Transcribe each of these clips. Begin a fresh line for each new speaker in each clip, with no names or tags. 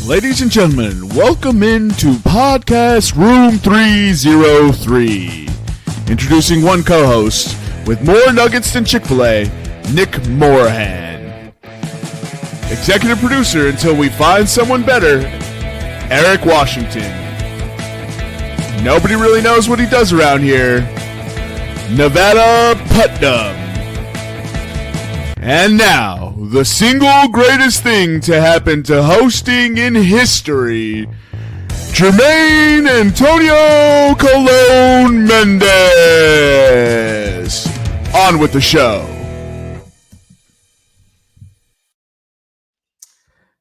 Ladies and gentlemen, welcome into Podcast Room 303. Introducing one co-host with more nuggets than Chick-fil-A, Nick Morahan. Executive producer until we find someone better, Eric Washington. Nobody really knows what he does around here, Nevada Putnam. And now, the single greatest thing to happen to hosting in history, Jermaine Antonio Colon Mendez. On with the show.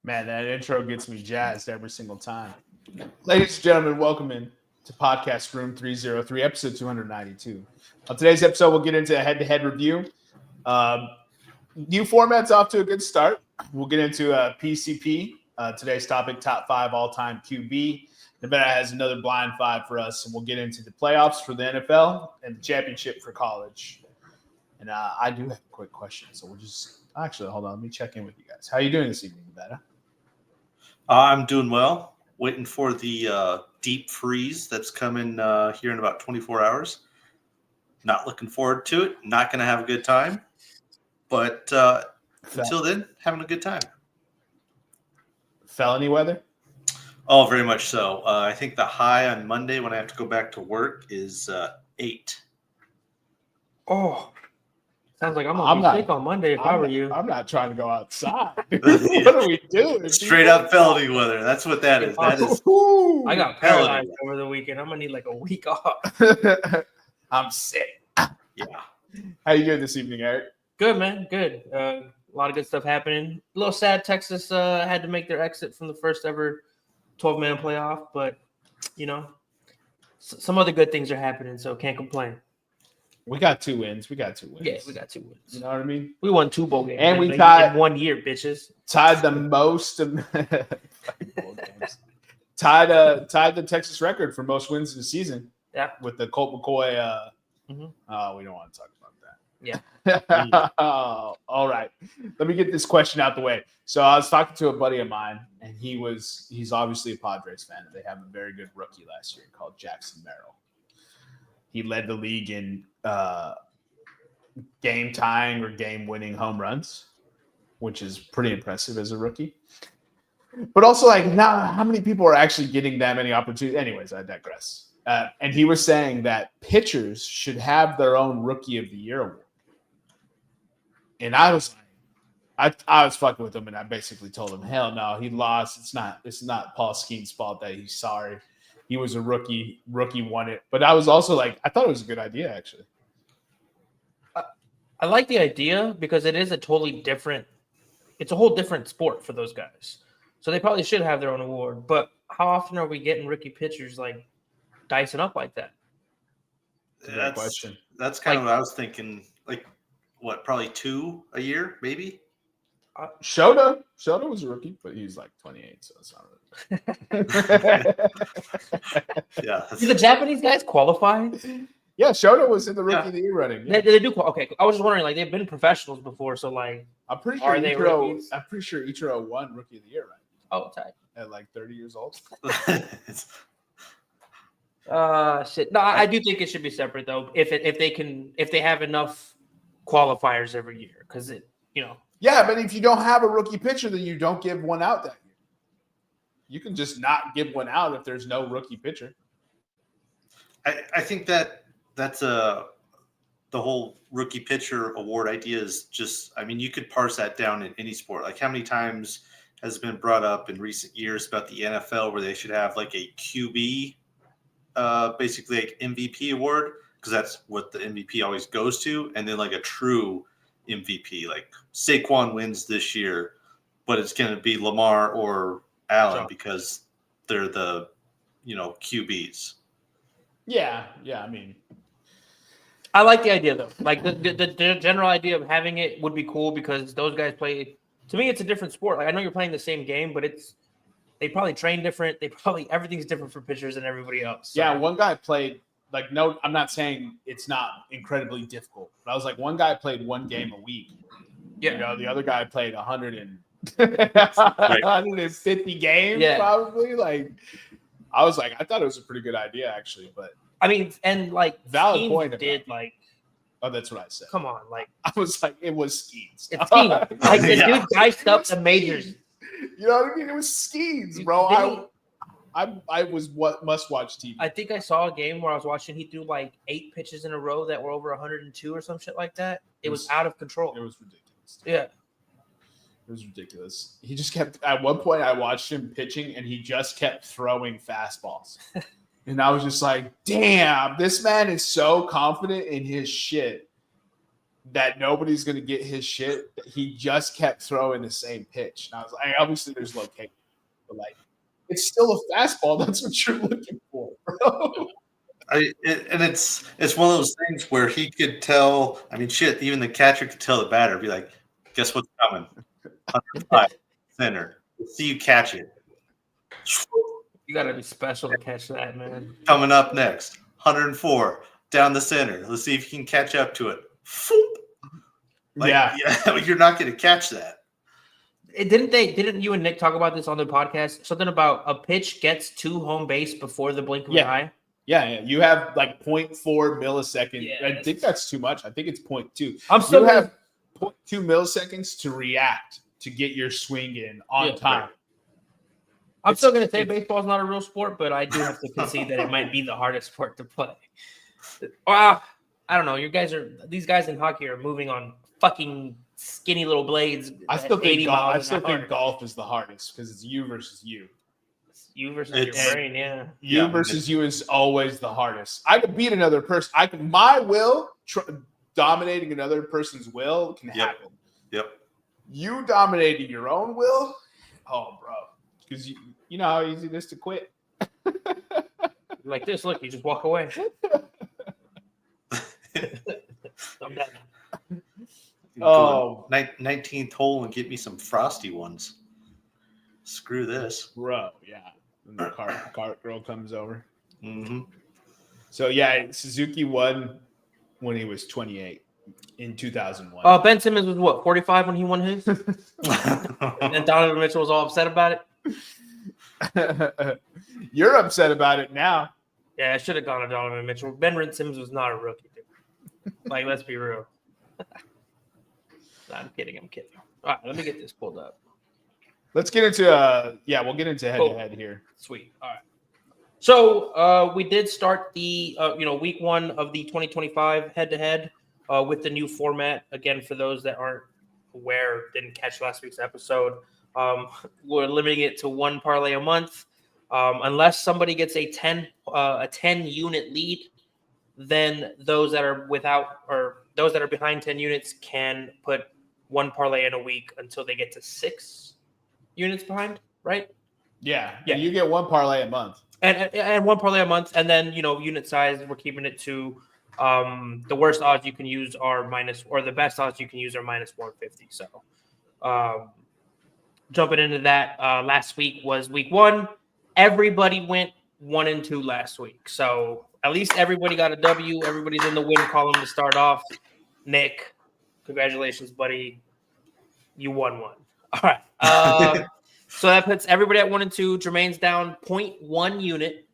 Man, that intro gets me jazzed every single time. Ladies and gentlemen, welcome in to Podcast Room 303, episode 292. On today's episode, we'll get into a head-to-head review. New format's off to a good start. We'll get into PCP. Today's topic, top 5 all-time QB. Nevada has another blind 5 for us, and we'll get into the playoffs for the NFL and the championship for college. And I do have a quick question, so we'll just – actually, hold on. Let me check in with you guys. How are you doing this evening, Nevada?
I'm doing well. Waiting for the deep freeze that's coming here in about 24 hours. Not looking forward to it. Not going to have a good time. But until then, having a good time.
Felony weather?
Oh, very much so. I think the high on Monday when I have to go back to work is 8.
Oh, sounds like I'm going to be sick on Monday if I were you.
I'm not trying to go outside. What are we doing?
Straight up felony weather. That's what that is. That is.
I got paralyzed over the weekend. I'm going to need like a week off.
I'm sick.
Yeah.
How you doing this evening, Eric?
Good, man. Good. A lot of good stuff happening. A little sad Texas had to make their exit from the first ever 12-man playoff, but, you know, some other good things are happening, so can't complain.
We got 2 wins.
Yeah, we got 2 wins.
You know what I mean?
We won 2 bowl games.
And we tied
in 1 year, bitches.
Tied the most tied the Texas record for most wins in the season.
Yeah.
With the Colt McCoy we don't want to talk about that.
Yeah.
All right. Let me get this question out the way. So I was talking to a buddy of mine, and he's obviously a Padres fan. They have a very good rookie last year called Jackson Merrill. He led the league in game tying or game winning home runs, which is pretty impressive as a rookie. But also, like, now how many people are actually getting that many opportunities? Anyways, I digress. And he was saying that pitchers should have their own Rookie of the Year award. And I was fucking with him, and I basically told him, hell no, he lost. It's not Paul Skeen's fault that he's sorry. He was a rookie. Rookie won it. But I was also like, I thought it was a good idea, actually.
I like the idea because it is a totally different – it's a whole different sport for those guys. So they probably should have their own award. But how often are we getting rookie pitchers, like, dicing up like that?
That's question. That's kind of what I was thinking. Like, what, probably 2 a year, maybe?
Shota was a rookie, but he's like 28, so it's not really.
Yeah.
Do the Japanese guys qualify?
Yeah, Shota was in the Rookie of the Year running. Yeah.
They do. Okay, I was just wondering, like, they've been professionals before, so like,
I'm pretty sure Ichiro won Rookie of the Year, right?
Oh, tight.
At like 30 years old.
Shit. No, I do think it should be separate though. If they have enough qualifiers every year, because
Yeah, but if you don't have a rookie pitcher, then you don't give one out that year. You can just not give one out if there's no rookie pitcher.
I think that's the whole rookie pitcher award idea is just, I mean, you could parse that down in any sport. Like, how many times has been brought up in recent years about the NFL where they should have like a QB, basically like MVP award, because that's what the MVP always goes to, and then like a true MVP, like Saquon wins this year, but it's going to be Lamar or Allen because they're the QBs.
Yeah. I mean,
I like the idea though. Like the general idea of having it would be cool because those guys play. To me, it's a different sport. Like, I know you're playing the same game, but they probably train different. Everything's different for pitchers than everybody else. So.
Yeah, one guy played like no. I'm not saying it's not incredibly difficult, but I was like, one guy played 1 game a week. Yeah, the other guy played 100 and 150 games,
Yeah.
probably. Like, I was like, I thought it was a pretty good idea, actually. But
I mean, and like
valid
Skeens
point.
Did like,
oh, that's what I said.
come on, like
I was like, it was Skeens.
it's Skeens. Like the
Yeah.
dude diced up the majors.
You know what I mean? It was Skeens, bro. I was what must-watch TV.
I think I saw a game where I was watching. He threw like 8 pitches in a row that were over 102 or some shit like that. It was out of control.
It was ridiculous.
Yeah.
It was ridiculous. He just kept, at one point I watched him pitching and he just kept throwing fastballs. And I was just like, damn, this man is so confident in his shit that nobody's going to get his shit. He just kept throwing the same pitch. And I was like, obviously there's location, but like, it's still a fastball. That's what you're looking for, bro.
And it's one of those things where he could tell. I mean, shit, even the catcher could tell the batter. Be like, guess what's coming? 105 center. Let's see you catch it.
You gotta be special to catch that, man.
Coming up next, 104 down the center. Let's see if you can catch up to it. Like, yeah, you're not going to catch that.
Didn't you and Nick talk about this on the podcast? Something about a pitch gets to home base before the blink of an eye.
Yeah. You have like 0.4 millisecond.
Yeah,
I think that's too much. I think it's 0.2.
I'm still
have 0.2 milliseconds to react to get your swing in on time.
I'm still going to say baseball is not a real sport, but I do have to concede that it might be the hardest sport to play. I don't know. These guys in hockey are moving on fucking skinny little blades.
I still think golf is the hardest because it's you versus you.
You versus your brain, yeah.
You versus you is always the hardest. I could beat another person. my will dominating another person's will can happen.
Yep.
You dominating your own will? Oh, bro. Because you know how easy it is to quit.
Like this, look, you just walk away. I'm done.
Oh, 19th hole and get me some frosty ones. Screw this,
bro. Yeah, and the cart girl comes over.
Mm-hmm.
So yeah, Suzuki won when he was 28 in 2001.
Ben Simmons was what, 45 when he won his, and Donovan Mitchell was all upset about it.
You're upset about it now.
Yeah, I should have gone to Donovan Mitchell. Ben Simmons was not a rookie, dude. Like, let's be real. No, I'm kidding. All right, let me get this pulled up.
Let's get into we'll get into head-to-head here.
Sweet. All right. So we did start the week 1 of the 2025 head-to-head with the new format. Again, for those that aren't aware, didn't catch last week's episode, we're limiting it to 1 parlay a month. Unless somebody gets a 10 unit lead, then those that are those that are behind 10 units can put 1 parlay in a week until they get to 6 units behind, right?
Yeah. You get 1 parlay a month.
And 1 parlay a month, and then unit size, we're keeping it to the worst odds you can use are the best odds you can use are minus 150. So jumping into that, last week was week 1. Everybody went 1 and 2 last week. So at least everybody got a W. Everybody's in the win column to start off. Nick, congratulations, buddy. You won 1. All right. So that puts everybody at 1 and 2. Jermaine's down 0.1 unit.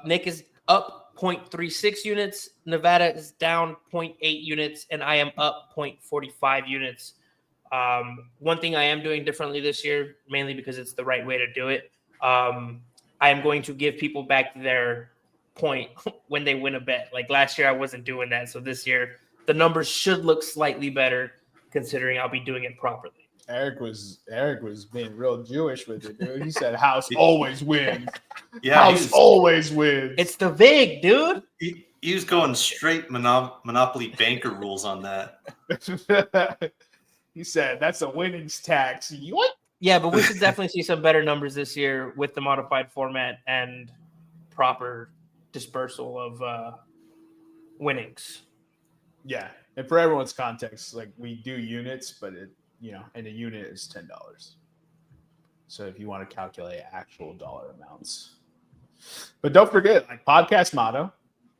Nick is up 0.36 units. Nevada is down 0.8 units. And I am up 0.45 units. One thing I am doing differently this year, mainly because it's the right way to do it. I am going to give people back their point when they win a bet. Like last year, I wasn't doing that. So this year, the numbers should look slightly better considering I'll be doing it properly.
Eric was being real Jewish with it, dude. He said house always wins.
Yeah,
house always wins.
It's the VIG, dude.
He was going straight Monopoly banker rules on that.
He said that's a winnings tax. What?
Yeah, but we should definitely see some better numbers this year with the modified format and proper dispersal of winnings.
Yeah, and for everyone's context, like we do units, but and a unit is $10. So if you want to calculate actual dollar amounts, but don't forget, like podcast motto,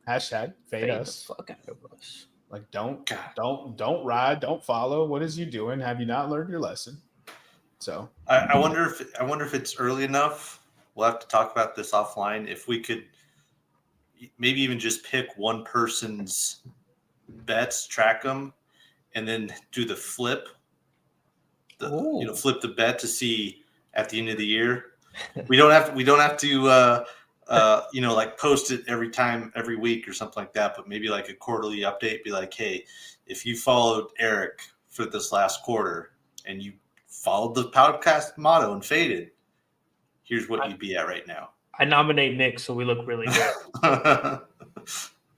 hashtag fade us.
The fuck out of us.
Like don't ride, don't follow. What is you doing? Have you not learned your lesson? So
I wonder if it's early enough. We'll have to talk about this offline. If we could maybe even just pick one person's bets, track them, and then do the flip. Flip the bet to see at the end of the year. We don't have to like post it every week or something like that, but maybe like a quarterly update, be like, hey, if you followed Eric for this last quarter and you followed the podcast motto and faded, here's what you'd be at right now.
I nominate Nick, so we look really good.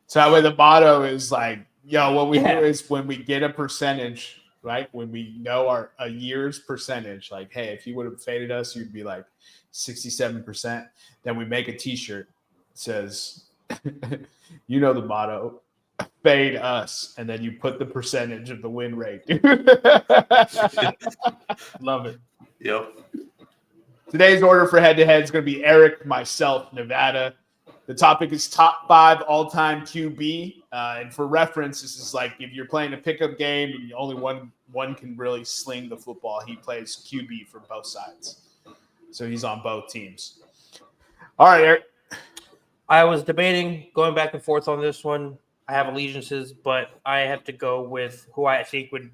So that way the motto is like, yo, what we do is when we get a percentage, right? When we know a year's percentage, like, hey, if you would have faded us, you'd be like 67%. Then we make a t-shirt that says, you know the motto, fade us. And then you put the percentage of the win rate. Love it.
Yep.
Today's order for head-to-head is going to be Eric, myself, Nevada. The topic is top 5 all-time QB. And for reference, this is like if you're playing a pickup game and only one can really sling the football, he plays QB for both sides. So he's on both teams. All right, Eric.
I was debating going back and forth on this one. I have allegiances, but I have to go with who I think would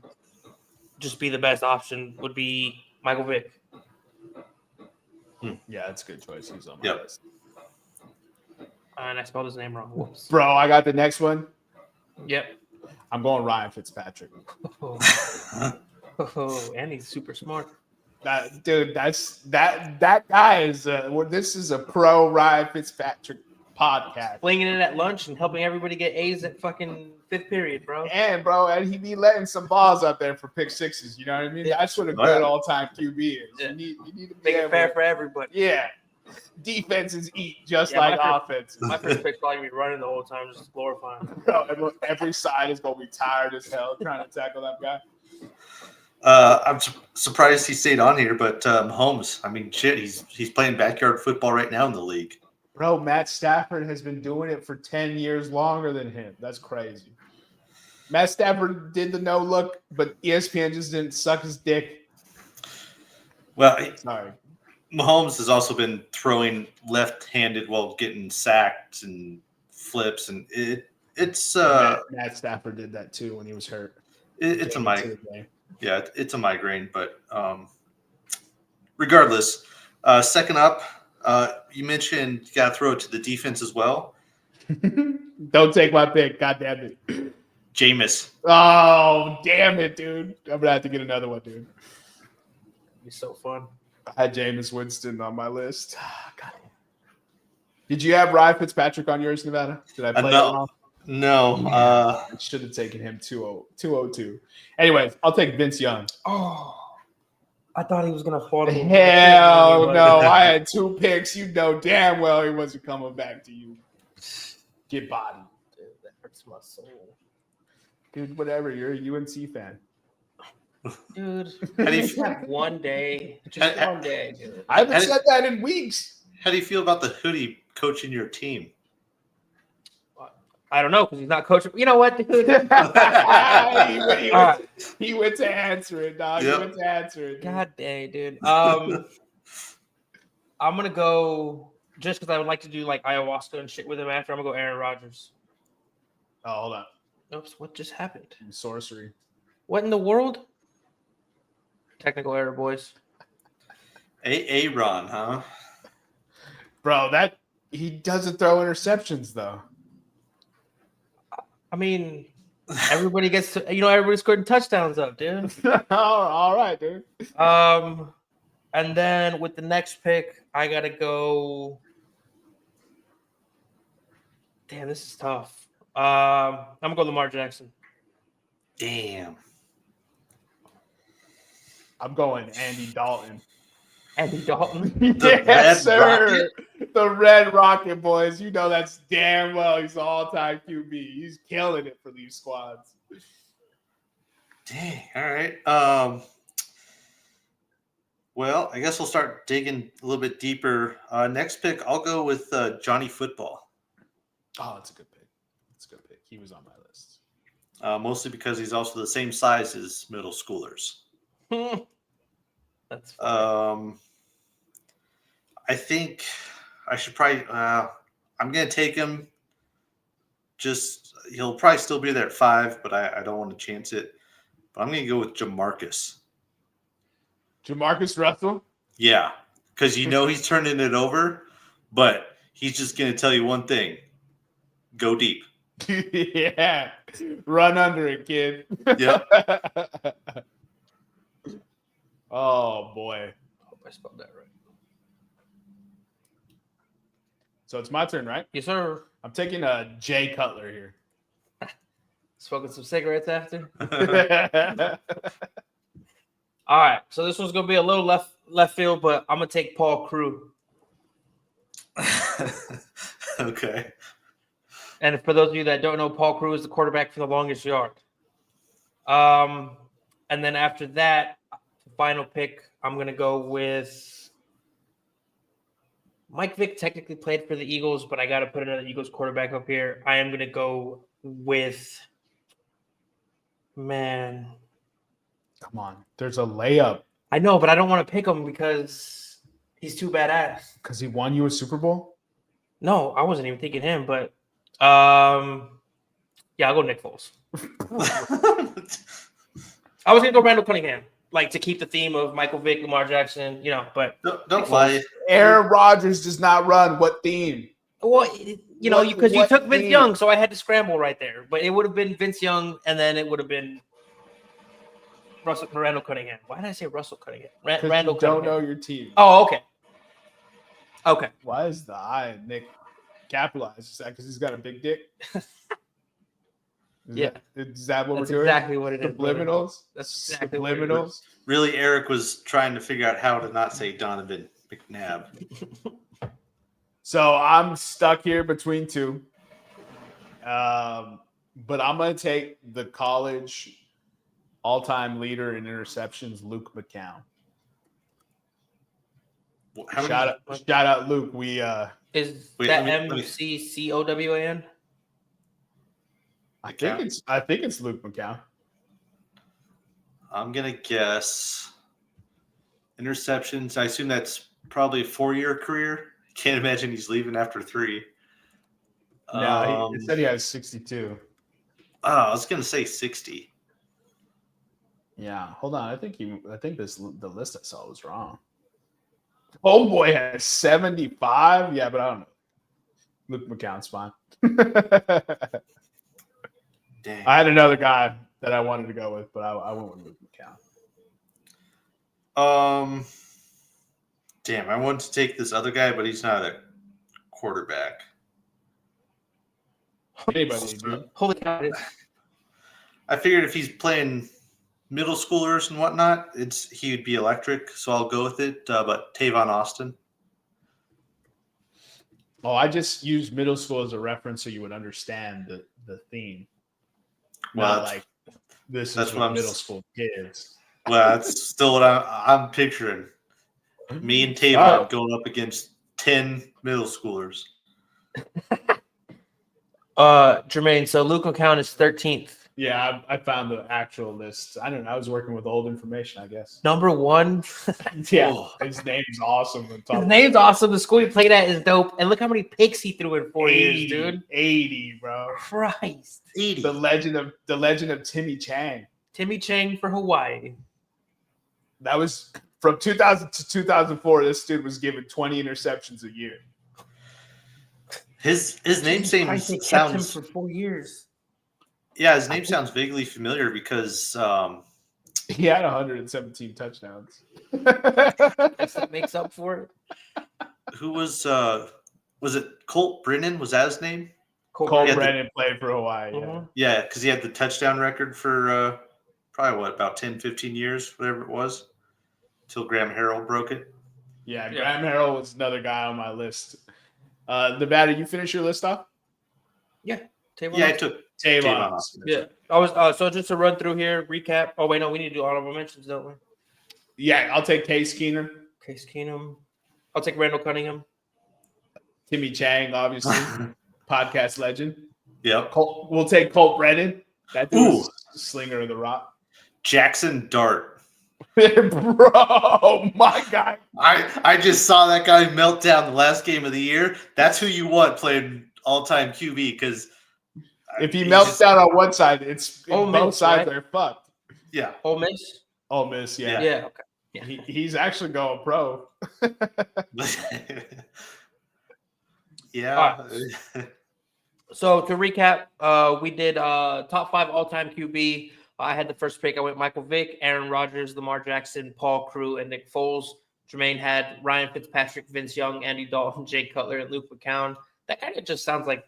just be the best option would be Michael Vick.
Yeah, that's a good choice. He's on my list.
And I spelled his name wrong. Whoops.
Bro, I got the next one.
Yep.
I'm going Ryan Fitzpatrick.
And he's super smart.
That guy is. This is a pro Ryan Fitzpatrick podcast.
Flinging it at lunch and helping everybody get A's at fucking 5th period, bro.
And he be letting some balls out there for pick sixes. You know what I mean? That's what a good all-time QB is.
Yeah.
You need to
make it fair for everybody.
Yeah. Defenses eat just like offenses.
My first pick's probably be running the whole time, just glorifying.
Bro, every side is going to be tired as hell trying to tackle that guy.
I'm surprised he stayed on here, but Mahomes, I mean, shit, he's playing backyard football right now in the league.
Bro, Matt Stafford has been doing it for 10 years longer than him. That's crazy. Matt Stafford did the no-look, but ESPN just didn't suck his dick.
Well,
sorry.
Mahomes has also been throwing left-handed while getting sacked and flips, and it's
Matt Stafford did that too when he was hurt.
It's a migraine. Yeah, it's a migraine, but regardless, second up, you mentioned you got to throw it to the defense as well.
Don't take my pick. God damn it.
Jameis.
Oh, damn it, dude. I'm going to have to get another one, dude.
It'd be so fun.
I had Jameis Winston on my list. God. Did you have Ryan Fitzpatrick on yours, Nevada? Did I play it wrong?
No.
I should have taken him 202. Anyways, I'll take Vince Young.
Oh, I thought he was going to fall.
Hell no. I had 2 picks. You know damn well he wasn't coming back to you. Get bodied.
Dude, that hurts my soul.
Dude, whatever. You're a UNC fan.
Dude, how do you have one day? Just one day, dude.
I haven't said that in weeks.
How do you feel about the hoodie coaching your team?
I don't know because he's not coaching. You know what, dude?
He went to answer it, dog. Yep. He went to answer it. Dude.
God dang, dude. I'm gonna go just because I would like to do like ayahuasca and shit with him after. I'm gonna go Aaron Rodgers.
Oh, hold on.
Oops, what just happened?
Sorcery.
What in the world? Technical error, boys.
Aaron, huh?
Bro, he doesn't throw interceptions though.
I mean, everybody gets to, everybody's scoring touchdowns up, dude.
All right, dude.
And then with the next pick, I gotta go. Damn, this is tough. I'm gonna go Lamar Jackson.
Damn.
I'm going Andy Dalton.
Andy Dalton?
Yes, sir. The Red Rocket, boys. You know that's damn well he's an all-time QB. He's killing it for these squads.
Dang. All right. Well, I guess we'll start digging a little bit deeper. Next pick, I'll go with Johnny Football.
Oh, that's a good pick. That's a good pick. He was on my list.
Mostly because he's also the same size as middle schoolers.
That's That's fine.
I think I should probably. I'm gonna take him. Just he'll probably still be there at 5, but I don't want to chance it. But I'm gonna go with Jamarcus.
Jamarcus Russell.
Yeah, because he's turning it over, but he's just gonna tell you one thing: go deep.
Yeah, run under it, kid.
Yep.
Oh boy.
Hope I spelled that right.
So it's my turn, right?
Yes, sir.
I'm taking a Jay Cutler here.
Smoking some cigarettes after. All right, so this one's gonna be a little left field, but I'm gonna take Paul Crew.
Okay.
And for those of you that don't know, Paul Crew is the quarterback for the longest yard. And then after that, the final pick, I'm gonna go with Mike Vick. Technically played for the Eagles, but I got to put another Eagles quarterback up here. I am gonna go with
Come on, there's a layup
I know, but I don't want to pick him because he's too badass.
because he won you a Super Bowl.
No, I wasn't even thinking him, but yeah, I'll go Nick Foles. I was gonna go Randall Cunningham, like to keep the theme of Michael Vick, Lamar Jackson, but
Don't lie.
Aaron Rodgers does not run what theme?
well, because you
what
took Vince
team?
Young, so I had to scramble right there. But it would have been Vince Young, and then it would have been Randall Cunningham. Why did I say Russell Cunningham? Randall
You don't
Cunningham.
know your team.
Oh, okay. Okay.
Why is the I Nick capitalized? Is that because he's got a big dick?
Yeah.
Is that what
That's
we're doing?
exactly what it is. brother.
Subliminals?
That's exactly what it is.
Subliminals?
Really, Eric was trying to figure out how to not say Donovan McNabb.
So I'm stuck here between two. But I'm going to take the college all-time leader in interceptions, Luke McCown. Shout out, Luke.
Is
Wait,
that
let me-
McCowan?
I think it's Luke McCown.
I'm gonna guess interceptions. I assume that's probably a 4-year career. Can't imagine he's leaving after 3.
No, he said he has 62.
I was gonna say 60.
Yeah, hold on. I think the list I saw was wrong. Homeboy has 75. Yeah, but I don't know. Luke McCown's fine.
Dang.
I had another guy that I wanted to go with, but I went with Luke McCown.
Damn, I wanted to take this other guy, but he's not a quarterback.
Anybody, dude.
Holy cow!
I figured if he's playing middle schoolers and whatnot, he would be electric, so I'll go with it. But Tavon Austin.
Oh, I just used middle school as a reference so you would understand the theme.
Well,
Not like this
that's
is
what
what
I'm
middle school kids.
Well, that's still what I'm picturing. Me and Tavon going up against 10 middle schoolers.
Jermaine, so Luke McCown is 13th.
Yeah, I found the actual list. I don't know. I was working with old information, I guess.
Number 1.
Yeah,
Oh.
his name's awesome.
His name's awesome. The school he played at is dope. And look how many picks he threw in 4 years, dude.
80, bro.
Christ.
80.
The legend of Timmy Chang.
Timmy Chang for Hawaii.
That was from 2000 to 2004. This dude was given 20 interceptions a year.
His name
Christ, they kept him
sounds
for 4 years.
yeah, his name sounds vaguely familiar because
He had 117 touchdowns.
Guess that makes up for it.
who was it Colt Brennan? Was that his name?
Cole
Yeah,
Brennan played for Hawaii. Yeah.
Mhm.
Yeah, because he had the touchdown record for probably about 10, 15 years, whatever it was, till Graham Harrell broke it.
Yeah, Graham Harrell was another guy on my list. Nevada, you finish your list off?
Tavon
Yeah, I
Austin.
took
Tavon.
Tavon Austin.
Yeah. I was so just to run through here, recap. Oh wait, no, we need to do honorable mentions, don't we?
Yeah, I'll take Case Keenum.
Case Keenum. I'll take Randall Cunningham.
Timmy Chang, obviously, podcast legend.
Yep.
We'll take Colt Brennan. That dude was a slinger of the rock.
Jackson Dart.
Bro, my guy.
I just saw that guy melt down the last game of the year. That's who you want playing all-time QB because
if he melts down on one side, both sides are fucked.
Yeah.
Ole Miss?
Ole Miss, yeah.
Yeah, okay. Yeah.
He's actually going pro.
Yeah.
Right. So to recap, we did top 5 all-time QB. I had the first pick. I went Michael Vick, Aaron Rodgers, Lamar Jackson, Paul Crewe, and Nick Foles. Jermaine had Ryan Fitzpatrick, Vince Young, Andy Dalton, Jay Cutler, and Luke McCown. That kind of just sounds like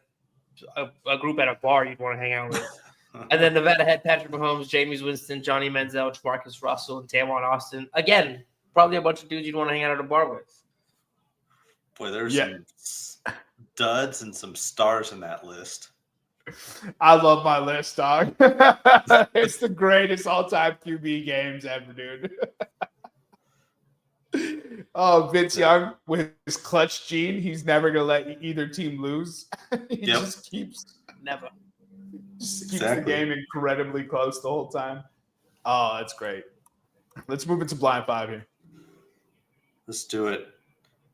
a group at a bar you'd want to hang out with. And then Nevada had Patrick Mahomes, Jameis Winston, Johnny Manziel, Jamarcus Russell, and Tamron Austin. Again, probably a bunch of dudes you'd want to hang out at a bar with.
Boy, there's some duds and some stars in that list.
I love my list, dog. It's the greatest all-time QB games ever, dude. Oh, Vince Young with his clutch gene. He's never going to let either team lose. He just keeps the game incredibly close the whole time. Oh, that's great. Let's move into blind 5 here.
Let's do it.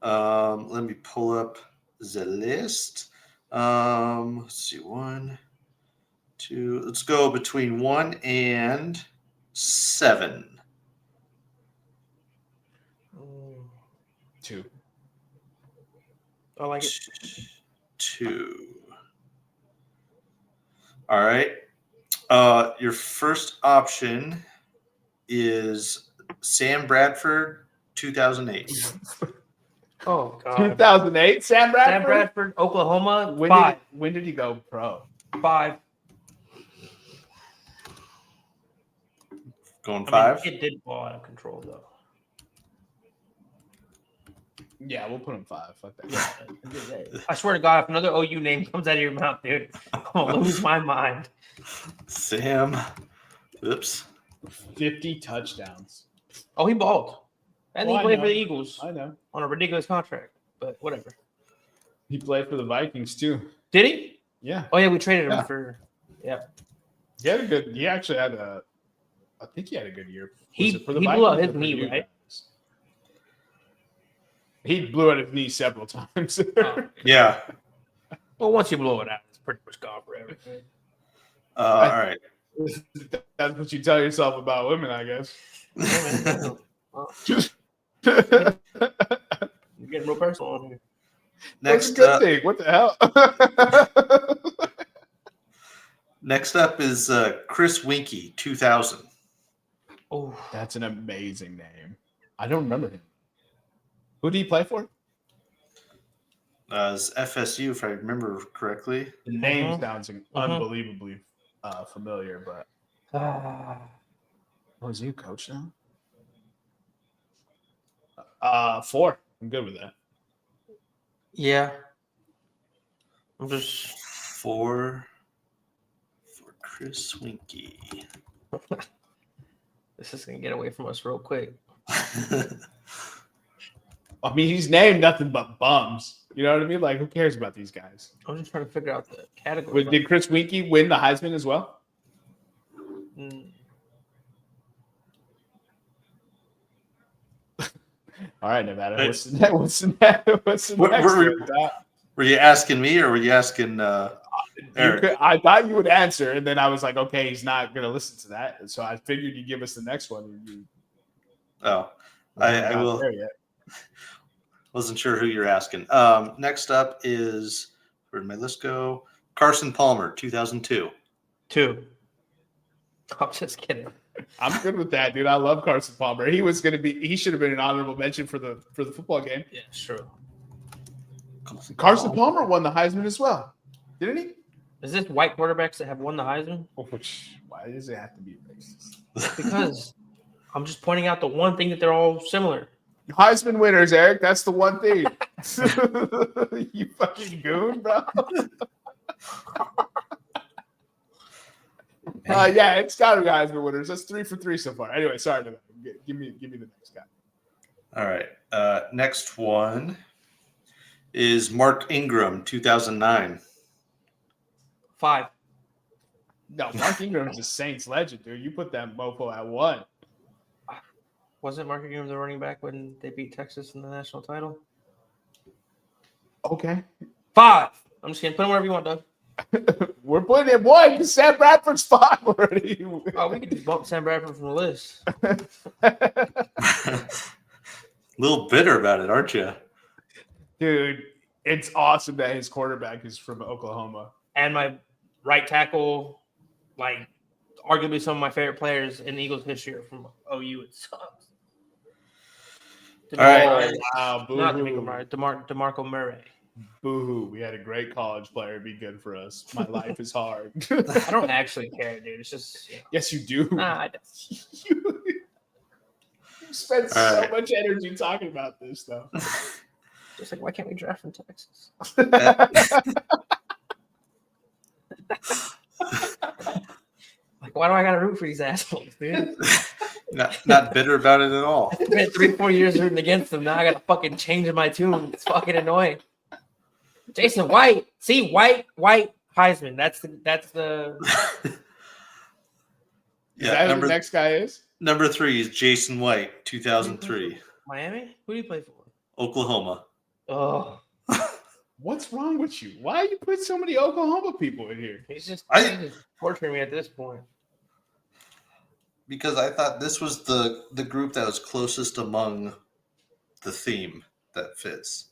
Let me pull up the list. Let's see. 1, 2. Let's go between 1 and 7.
2.
I like it.
2. All right. Your first option is Sam Bradford, 2008.
Oh, God.
2008, Sam Bradford?
Sam Bradford, Oklahoma,
When
5.
When did he go pro?
5.
Going 5?
It did fall out of control, though.
Yeah, we'll put him 5. Fuck that.
I swear to God, if another OU name comes out of your mouth, dude, I'm going to lose my mind.
Sam. Oops.
50 touchdowns.
Oh, he balled. And he played for the Eagles.
I know.
On a ridiculous contract, but whatever.
He played for the Vikings, too.
Did he?
Yeah.
Oh, yeah, we traded him for – yeah.
He actually had I think he had a good year.
He blew out his knee, right?
He blew out his knee several times.
Yeah.
Well, once you blow it out, it's pretty much gone forever.
All right.
That's what you tell yourself about women, I guess.
You're getting real personal on here.
That's a good thing. What the hell?
Next up is Chris Winkie, 2000.
Oh, that's an amazing name. I don't remember him. Who did he play for?
It's FSU, if I remember correctly.
The name sounds unbelievably familiar, but is he a coach now? 4. I'm good with that.
Yeah. I'm just
4 for Chris Winkie.
This is gonna get away from us real quick.
I mean, he's named nothing but bums. You know what I mean? Like, who cares about these guys?
I'm just trying to figure out the category.
Did Chris Winkie win the Heisman as well? All right, Nevada. What's the next?
Were you asking me or were you asking Eric?
I thought you would answer, and then I was like, okay, he's not going to listen to that. And so I figured you'd give us the next one.
I will. Wasn't sure who you're asking. Next up is, where did my list go? Carson Palmer, 2002.
2. I'm just kidding.
I'm good with that, dude. I love Carson Palmer. He should have been an honorable mention for the football game.
Yeah, sure.
Carson Palmer won the Heisman as well, didn't he?
Is this white quarterbacks that have won the Heisman?
Why does it have to be racist?
Because I'm just pointing out the one thing that they're all similar.
Heisman winners, Eric. That's the one thing. You fucking goon, bro. Yeah, it's got to be Heisman winners. That's 3 for 3 so far. Anyway, sorry. Give me the next guy.
All right. Next one is Mark Ingram, 2009.
5.
No, Mark Ingram's a Saints legend, dude. You put that mofo at 1.
Wasn't Mark Ingram the running back when they beat Texas in the national title?
Okay.
5. I'm just kidding. Put him wherever you want, Doug.
We're putting it 1 because Sam Bradford's 5 already.
Oh, we could just bump Sam Bradford from the list.
A little bitter about it, aren't you?
Dude, it's awesome that his quarterback is from Oklahoma.
And my right tackle, like, arguably some of my favorite players in Eagles history are from OU. It sucks.
All right.
Oh, wow.
Not
Boo-hoo.
DeMarco Murray.
Boo-hoo. We had a great college player be good for us. My life is hard.
I don't actually care, dude. It's just
Yes, you do.
nah, I don't.
You spend so much energy talking about this, though.
Just like, why can't we draft from Texas? Like, why do I gotta root for these assholes, dude?
Not bitter about it at all.
I spent 3-4 years rooting against them. Now I gotta fucking change my tune. It's fucking annoying. Jason White. See, White, Heisman. That's the
Is that who the next guy is?
Number 3 is Jason White, 2003.
Miami? Who do you play for?
Oklahoma.
Oh.
What's wrong with you? Why you put so many Oklahoma people in here?
He's just
I-
torturing me at this point.
Because I thought this was the group that was closest among the theme that fits.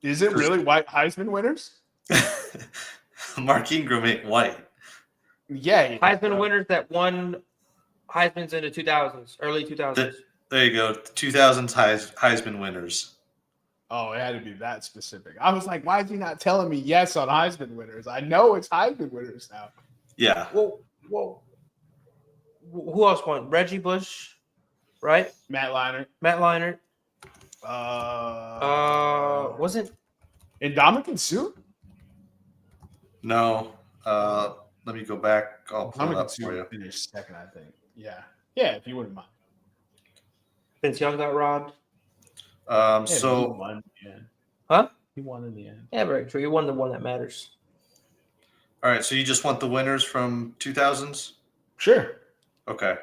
Is it really white Heisman winners?
Mark Ingram ain't white.
Yeah.
Heisman winners that won Heisman's in the 2000s, early 2000s.
There you go. 2000s Heisman winners.
Oh, it had to be that specific. I was like, why is he not telling me yes on Heisman winners? I know it's Heisman winners now.
Yeah.
Whoa. Who else won? Reggie Bush, right?
Matt Leinart.
Wasn't
Ndamukong Suh?
No. Let me go back. I'll pull it up for you.
Finished second, I think. Yeah. Yeah, if you wouldn't mind.
Vince Young got robbed?
Yeah, he
So,
won in the end.
Huh?
He won in the end.
Yeah, very true. You won the one that matters.
all right. So you just want the winners from 2000s?
Sure.
Okay.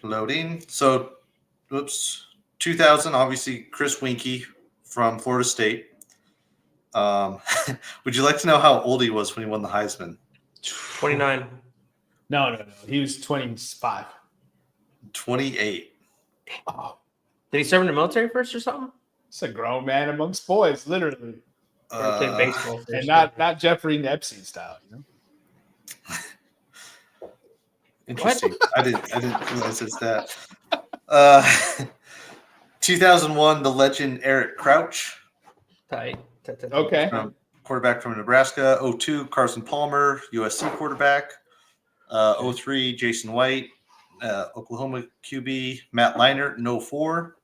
Loading. So, 2000, obviously, Chris Winkie from Florida State. Would you like to know how old he was when he won the Heisman?
29.
No. He was 25.
28.
Oh,
Did he serve in the military first or something?
it's a grown man amongst boys, literally.
Or played baseball first?
And not Jeffrey Epstein style, you know?
Interesting. I didn't realize it's that. 2001, the legend Eric Crouch,
Tight.
Okay.
quarterback from Nebraska. 02, Carson Palmer, USC quarterback. 03, Jason White, Oklahoma QB. Matt Leinart in 04.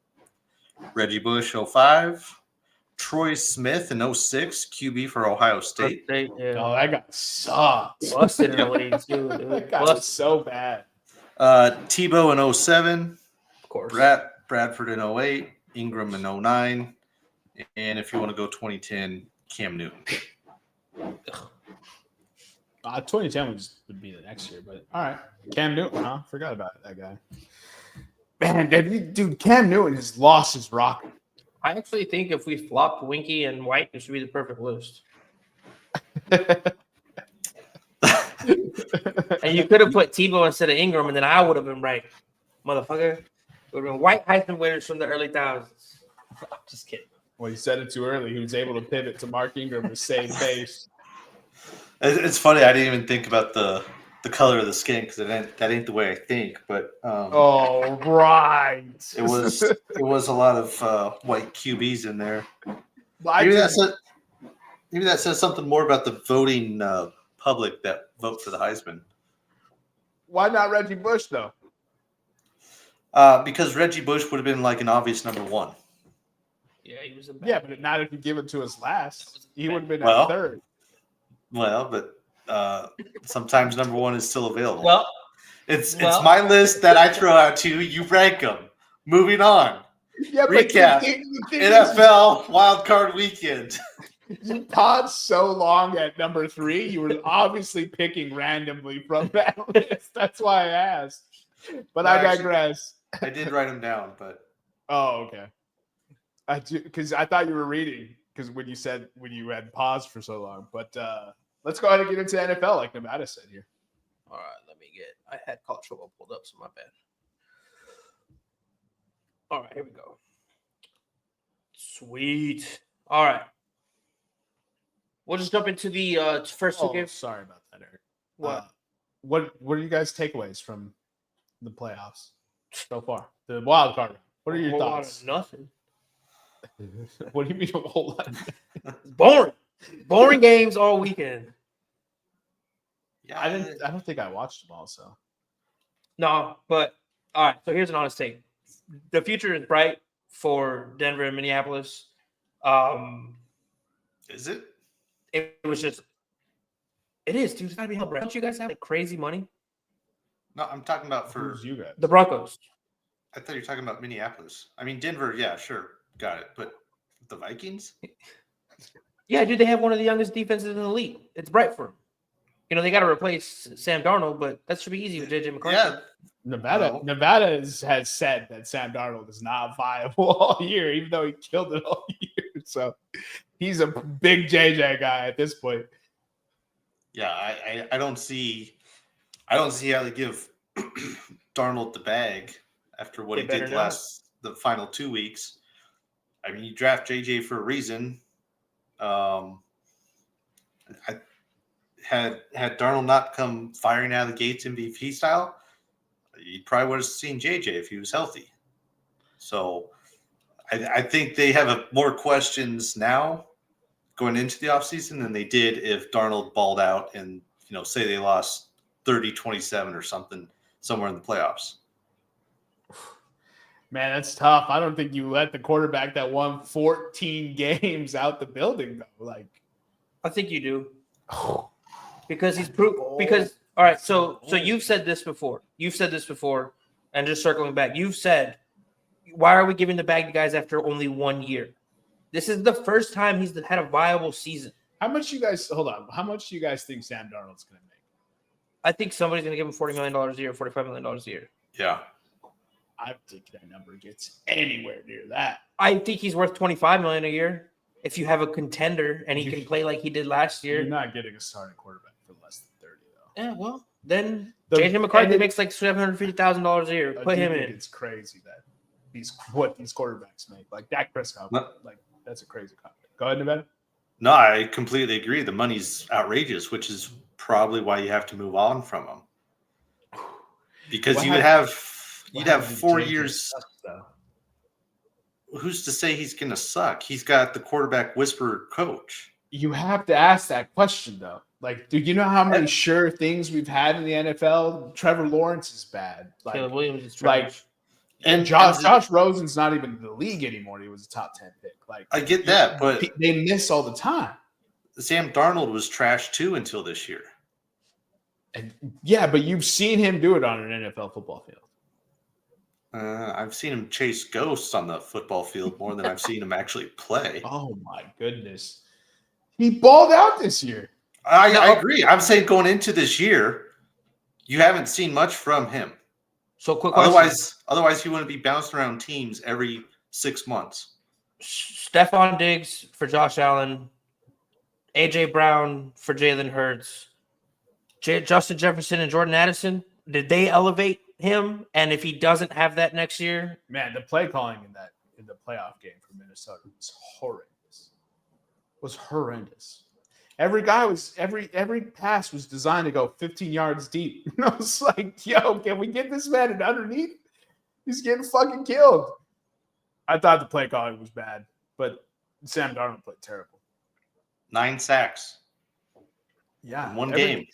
Reggie Bush 05. Troy Smith in 06, QB for Ohio State.
Yeah.
Oh, that guy sucks.
Busted in the league, too, dude.
That guy was so bad.
Tebow in 07.
Of course.
Bradford in 08. Ingram in 09. And if you want to go 2010, Cam Newton.
2010 would be the next year, but all right. Cam Newton, huh? Forgot about that guy. Man, dude, Cam Newton has lost his rock.
I actually think if we flopped Winkie and White, it should be the perfect list. And you could have put Tebow instead of Ingram, and then I would have been right. Motherfucker. It would have been White Heisman winners from the early thousands. Just kidding.
Well, he said it too early. He was able to pivot to Mark Ingram to save face.
It's funny. I didn't even think about the color of the skin because that ain't the way I think. But
Oh, right.
it was a lot of white QBs in there.
Maybe
Maybe that says something more about the voting public that vote for the Heisman.
Why not Reggie Bush, though?
Because Reggie Bush would have been like an obvious number one.
Yeah, he was a bad
Yeah, but not if you give it to us last. He would have been
Well,
at third.
Well, but sometimes number one is still available.
Well,
it's my list that I throw out to you. You rank them. Moving on.
Yeah,
Recap. NFL wildcard weekend.
You paused so long at number 3. You were obviously picking randomly from that list. That's why I asked. But
No,
I
actually,
digress.
I did write them down, but
Oh, okay. Because I thought you were reading because when you had paused for so long. But let's go ahead and get into NFL, like Nevada said here.
All right, I had college football pulled up, so my bad. All right, here we go. Sweet. All right. We'll just jump into the first two games.
Sorry about that, Eric.
What?
What are you guys' takeaways from the playoffs so far? The wild card. What are your thoughts?
Nothing.
What do you mean a whole lot?
Boring. Boring games all weekend.
yeah,
I don't think I watched them all. So
No, but all right. So here's an honest take. The future is bright for Denver and Minneapolis.
Is it?
It was just. It is, dude. It's gotta be hell, bro. Don't you guys have like crazy money?
No, I'm talking about for.
who's you guys?
The Broncos.
I thought you were talking about Minneapolis. I mean Denver. Yeah, sure, got it. But the Vikings.
Yeah, dude. They have one of the youngest defenses in the league. It's bright for them. You know, they got to replace Sam Darnold, but that should be easy with JJ McCarthy.
Yeah,
Nevada has said that Sam Darnold is not viable all year, even though he killed it all year. So he's a big JJ guy at this point.
yeah. I don't see how they give Darnold the bag after what
They
he did
better
the final 2 weeks. I mean, you draft JJ for a reason. Had Darnold not come firing out of the gates MVP style, you probably would have seen JJ if he was healthy. So I think they have more questions now going into the offseason than they did if Darnold balled out and, say they lost 30-27 or something somewhere in the playoffs.
Man, that's tough. I don't think you let the quarterback that won 14 games out the building, though. Like,
I think you do. Because he's because all right, so you've said this before. And just circling back, you've said, why are we giving the bag to guys after only 1 year? This is the first time he's had a viable season.
how much do you guys think Sam Darnold's going to make?
I think somebody's going to give him $40 million a year, $45 million a year.
Yeah.
I think that number gets anywhere near that.
I think he's worth $25 million a year if you have a contender and he can play like he did last year.
You're not getting a starting quarterback for less than 30, though.
Yeah, well, then JJ McCarthy makes like $750,000 a year. Put him in.
It's crazy that what these quarterbacks make. Like Dak Prescott, like that's a crazy contract. Go ahead, Nevada.
No, I completely agree. The money's outrageous, which is probably why you have to move on from him. Because you'd have 4 years. Who's to say he's going to suck? He's got the quarterback whisperer coach.
You have to ask that question, though. Like, do you know how many sure things we've had in the NFL? Trevor Lawrence is bad. Like,
Caleb Williams is trash.
Like, and Josh Rosen's not even in the league anymore. He was a top 10 pick. Like,
I get that, but
they miss all the time.
Sam Darnold was trash too until this year.
And yeah, but you've seen him do it on an NFL football field.
I've seen him chase ghosts on the football field more than I've seen him actually play.
Oh my goodness, he balled out this year.
I agree. I'm saying going into this year, you haven't seen much from him.
So quick question.
Otherwise, he wouldn't be bouncing around teams every 6 months.
Stephon Diggs for Josh Allen, AJ Brown for Jalen Hurts, Justin Jefferson and Jordan Addison. Did they elevate him? And if he doesn't have that next year,
man, the play calling in the playoff game for Minnesota was horrendous. Every pass was designed to go 15 yards deep. And I was like, yo, can we get this man in underneath? He's getting fucking killed. I thought the play calling was bad, but Sam Darnold played terrible.
9 sacks.
Yeah.
In one game.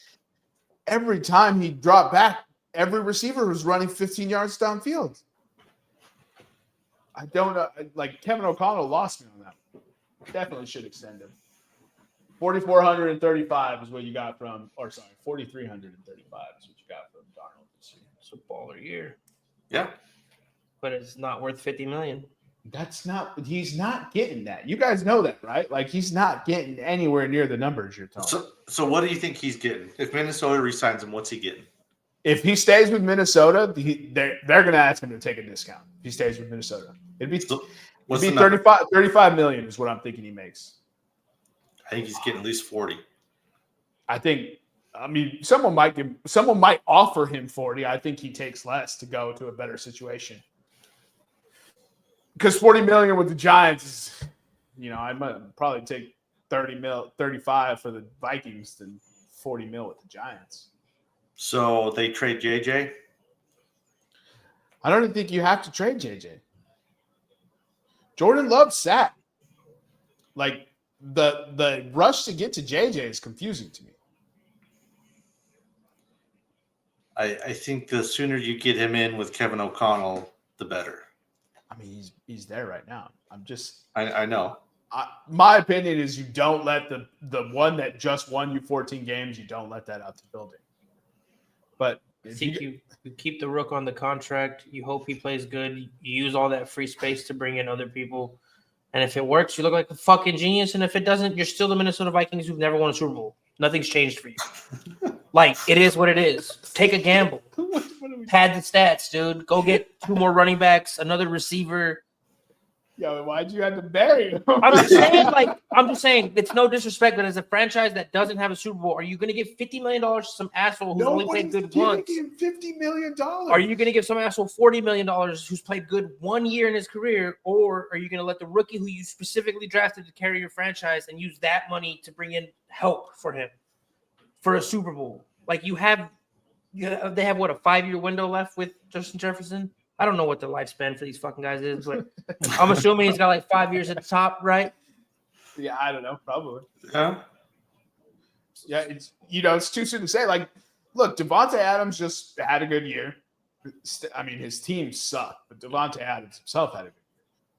Every time he dropped back, every receiver was running 15 yards downfield. I don't know. Like, Kevin O'Connell lost me on that. Definitely should extend him. 4,435 is what you got from, 4,335 is what you got from Darnold this year.
it's a baller year.
Yeah.
But it's not worth $50 million.
He's not getting that. You guys know that, right? Like, he's not getting anywhere near the numbers you're talking.
So what do you think he's getting? If Minnesota re-signs him, what's he getting?
If he stays with Minnesota, they're going to ask him to take a discount. If he stays with Minnesota, it'd be 35 million is what I'm thinking he makes.
I think he's getting at least 40.
I mean, someone might offer him 40. I think he takes less to go to a better situation. Because 40 million with the Giants is, I might probably take 35 for the Vikings than 40 mil with the Giants.
So they trade JJ?
I don't think you have to trade JJ. Jordan Love sat. Like the rush to get to JJ is confusing to me.
I think the sooner you get him in with Kevin O'Connell, the better.
I mean, he's there right now.
I know.
My opinion is you don't let the one that just won you 14 games, you don't let that out the building. But
I think you keep the Rook on the contract. You hope he plays good. You use all that free space to bring in other people. And if it works, you look like a fucking genius. And if it doesn't, you're still the Minnesota Vikings who've never won a Super Bowl. Nothing's changed for you. Like, it is what it is. Take a gamble. Pad the stats, dude. Go get 2 more running backs, another receiver.
Yo, why'd you have to bury him?
I'm just saying, it's no disrespect, but as a franchise that doesn't have a Super Bowl, are you going to give $50 million to some asshole who's only played good once?
$50 million.
Are you going to give some asshole $40 million who's played good 1 year in his career, or are you going to let the rookie who you specifically drafted to carry your franchise and use that money to bring in help for him for a Super Bowl? Like they have what, a 5-year window left with Justin Jefferson? I don't know what the lifespan for these fucking guys is, but I'm assuming he's got like 5 years at the top, right?
Yeah, I don't know, probably.
Huh?
Yeah, it's too soon to say. Like, look, Devontae Adams just had a good year. I mean, his team sucked, but Devontae Adams himself had a good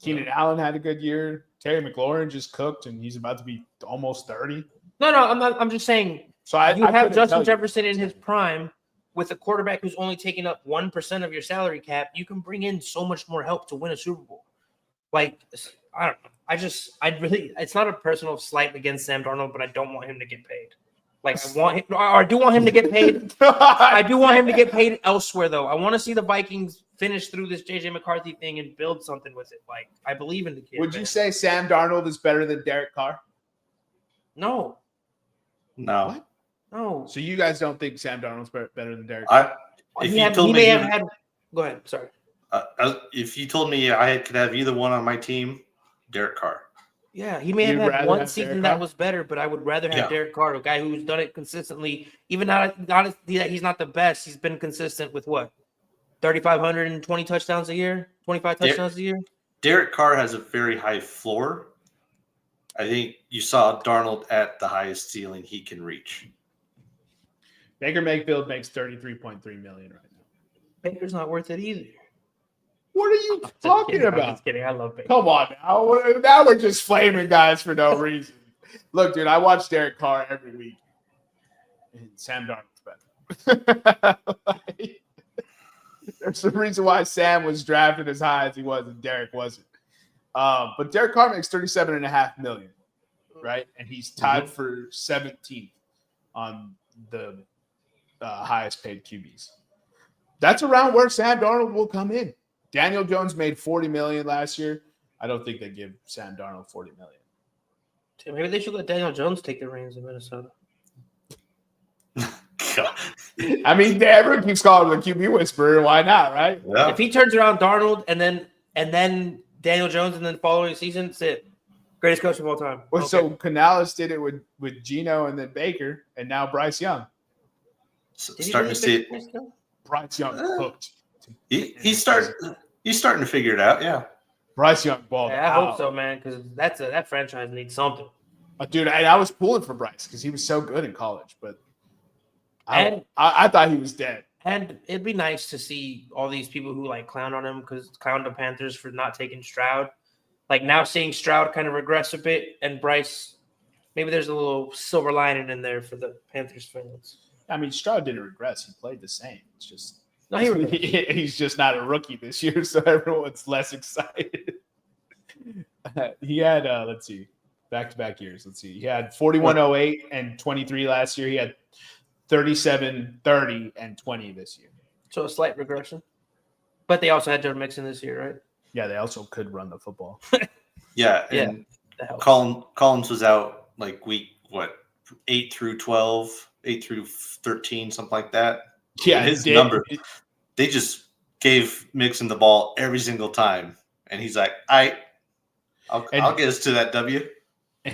year. Keenan Allen had a good year. Terry McLaurin just cooked, and he's about to be almost 30.
No, I'm not. I'm just saying. So you have Justin Jefferson in his prime. With a quarterback who's only taking up 1% of your salary cap, you can bring in so much more help to win a Super Bowl. Like, I don't know. It's not a personal slight against Sam Darnold, but I don't want him to get paid. Like, I do want him to get paid. I do want him to get paid elsewhere, though. I want to see the Vikings finish through this JJ McCarthy thing and build something with it. Like, I believe in the kid.
Would you say Sam Darnold is better than Derek Carr?
No.
What?
No.
So you guys don't think Sam Darnold's better than Derek?
Go
ahead. Sorry.
If you told me I could have either one on my team, Derek Carr.
Yeah, he may have had one season that was better, but I would rather have Derek Carr, a guy who's done it consistently. Even not that he's not the best, he's been consistent with what? 3,520 touchdowns a year, 25 touchdowns a year.
Derek Carr has a very high floor. I think you saw Darnold at the highest ceiling he can reach.
Baker Mayfield makes $33.3 million right now.
Baker's not worth it either.
What are you talking about?
I'm just kidding. I love Baker.
Come on now. Now we're just flaming guys for no reason. Look, dude, I watch Derek Carr every week. And Sam Darnold's better. There's a reason why Sam was drafted as high as he was and Derek wasn't. But Derek Carr makes $37.5 million, right? And he's tied for 17th on the highest paid QBs. That's around where Sam Darnold will come in. Daniel Jones made $40 million last year. I don't think they give Sam Darnold $40 million.
Maybe they should let Daniel Jones take the reins in Minnesota.
I mean, everyone keeps calling him the QB whisperer. Why not, right?
Yeah.
If he turns around Darnold and then Daniel Jones and then following season, it's it. Greatest coach of all time.
Well, okay. So Canales did it with Geno and then Baker, and now Bryce Young.
Starting to see it.
Bryce Young hooked.
He's starting to figure it out. Yeah.
Bryce Young ball.
Yeah, I hope so, man, because that franchise needs something.
Dude, I was pulling for Bryce because he was so good in college, but I thought he was dead.
And it'd be nice to see all these people who like clown on him because clown the Panthers for not taking Stroud. Like now seeing Stroud kind of regress a bit and Bryce, maybe there's a little silver lining in there for the Panthers fans.
I mean, Stroud didn't regress. He played the same. It's just
no,
he's just not a rookie this year, so everyone's less excited. He had let's see, back-to-back years. Let's see. He had 41.08 and 23 last year. He had 37, 30, and 20 this year.
So a slight regression. But they also had Joe Mixon this year, right?
Yeah, they also could run the football.
Yeah, and
that helps.
Collins was out like week 8 through 12, 8 through 13, something like that.
Yeah,
and his number. They just gave Mixon the ball every single time, and he's like, I'll get us to that W.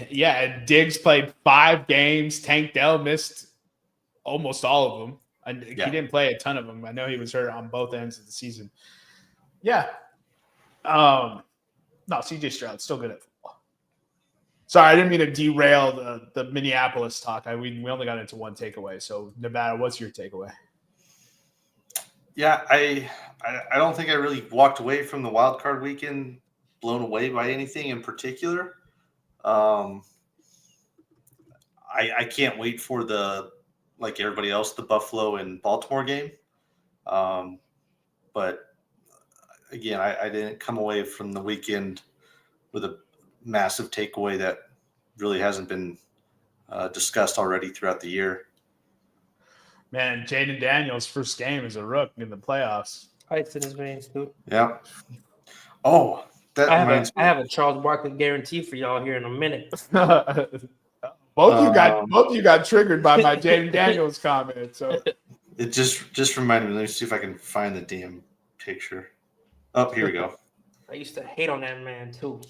Yeah, and Diggs played 5 games. Tank Dell missed almost all of them. He didn't play a ton of them. I know he was hurt on both ends of the season. Yeah. No, CJ Stroud's still good at football. Sorry, I didn't mean to derail the Minneapolis talk. We only got into one takeaway. So, Nevada, what's your takeaway?
Yeah, I don't think I really walked away from the wild card weekend blown away by anything in particular. I can't wait for like everybody else, the Buffalo and Baltimore game. But again, I didn't come away from the weekend with a massive takeaway that really hasn't been discussed already throughout the year.
Man, Jaden Daniels' first game as a rook in the playoffs.
Ice in his veins, dude.
Yeah. Oh,
I have a Charles Barkley guarantee for y'all here in a minute.
Both of you got triggered by my Jaden Daniels comment. So
it just reminded me. Let me see if I can find the damn picture. Oh, here we go.
I used to hate on that man too.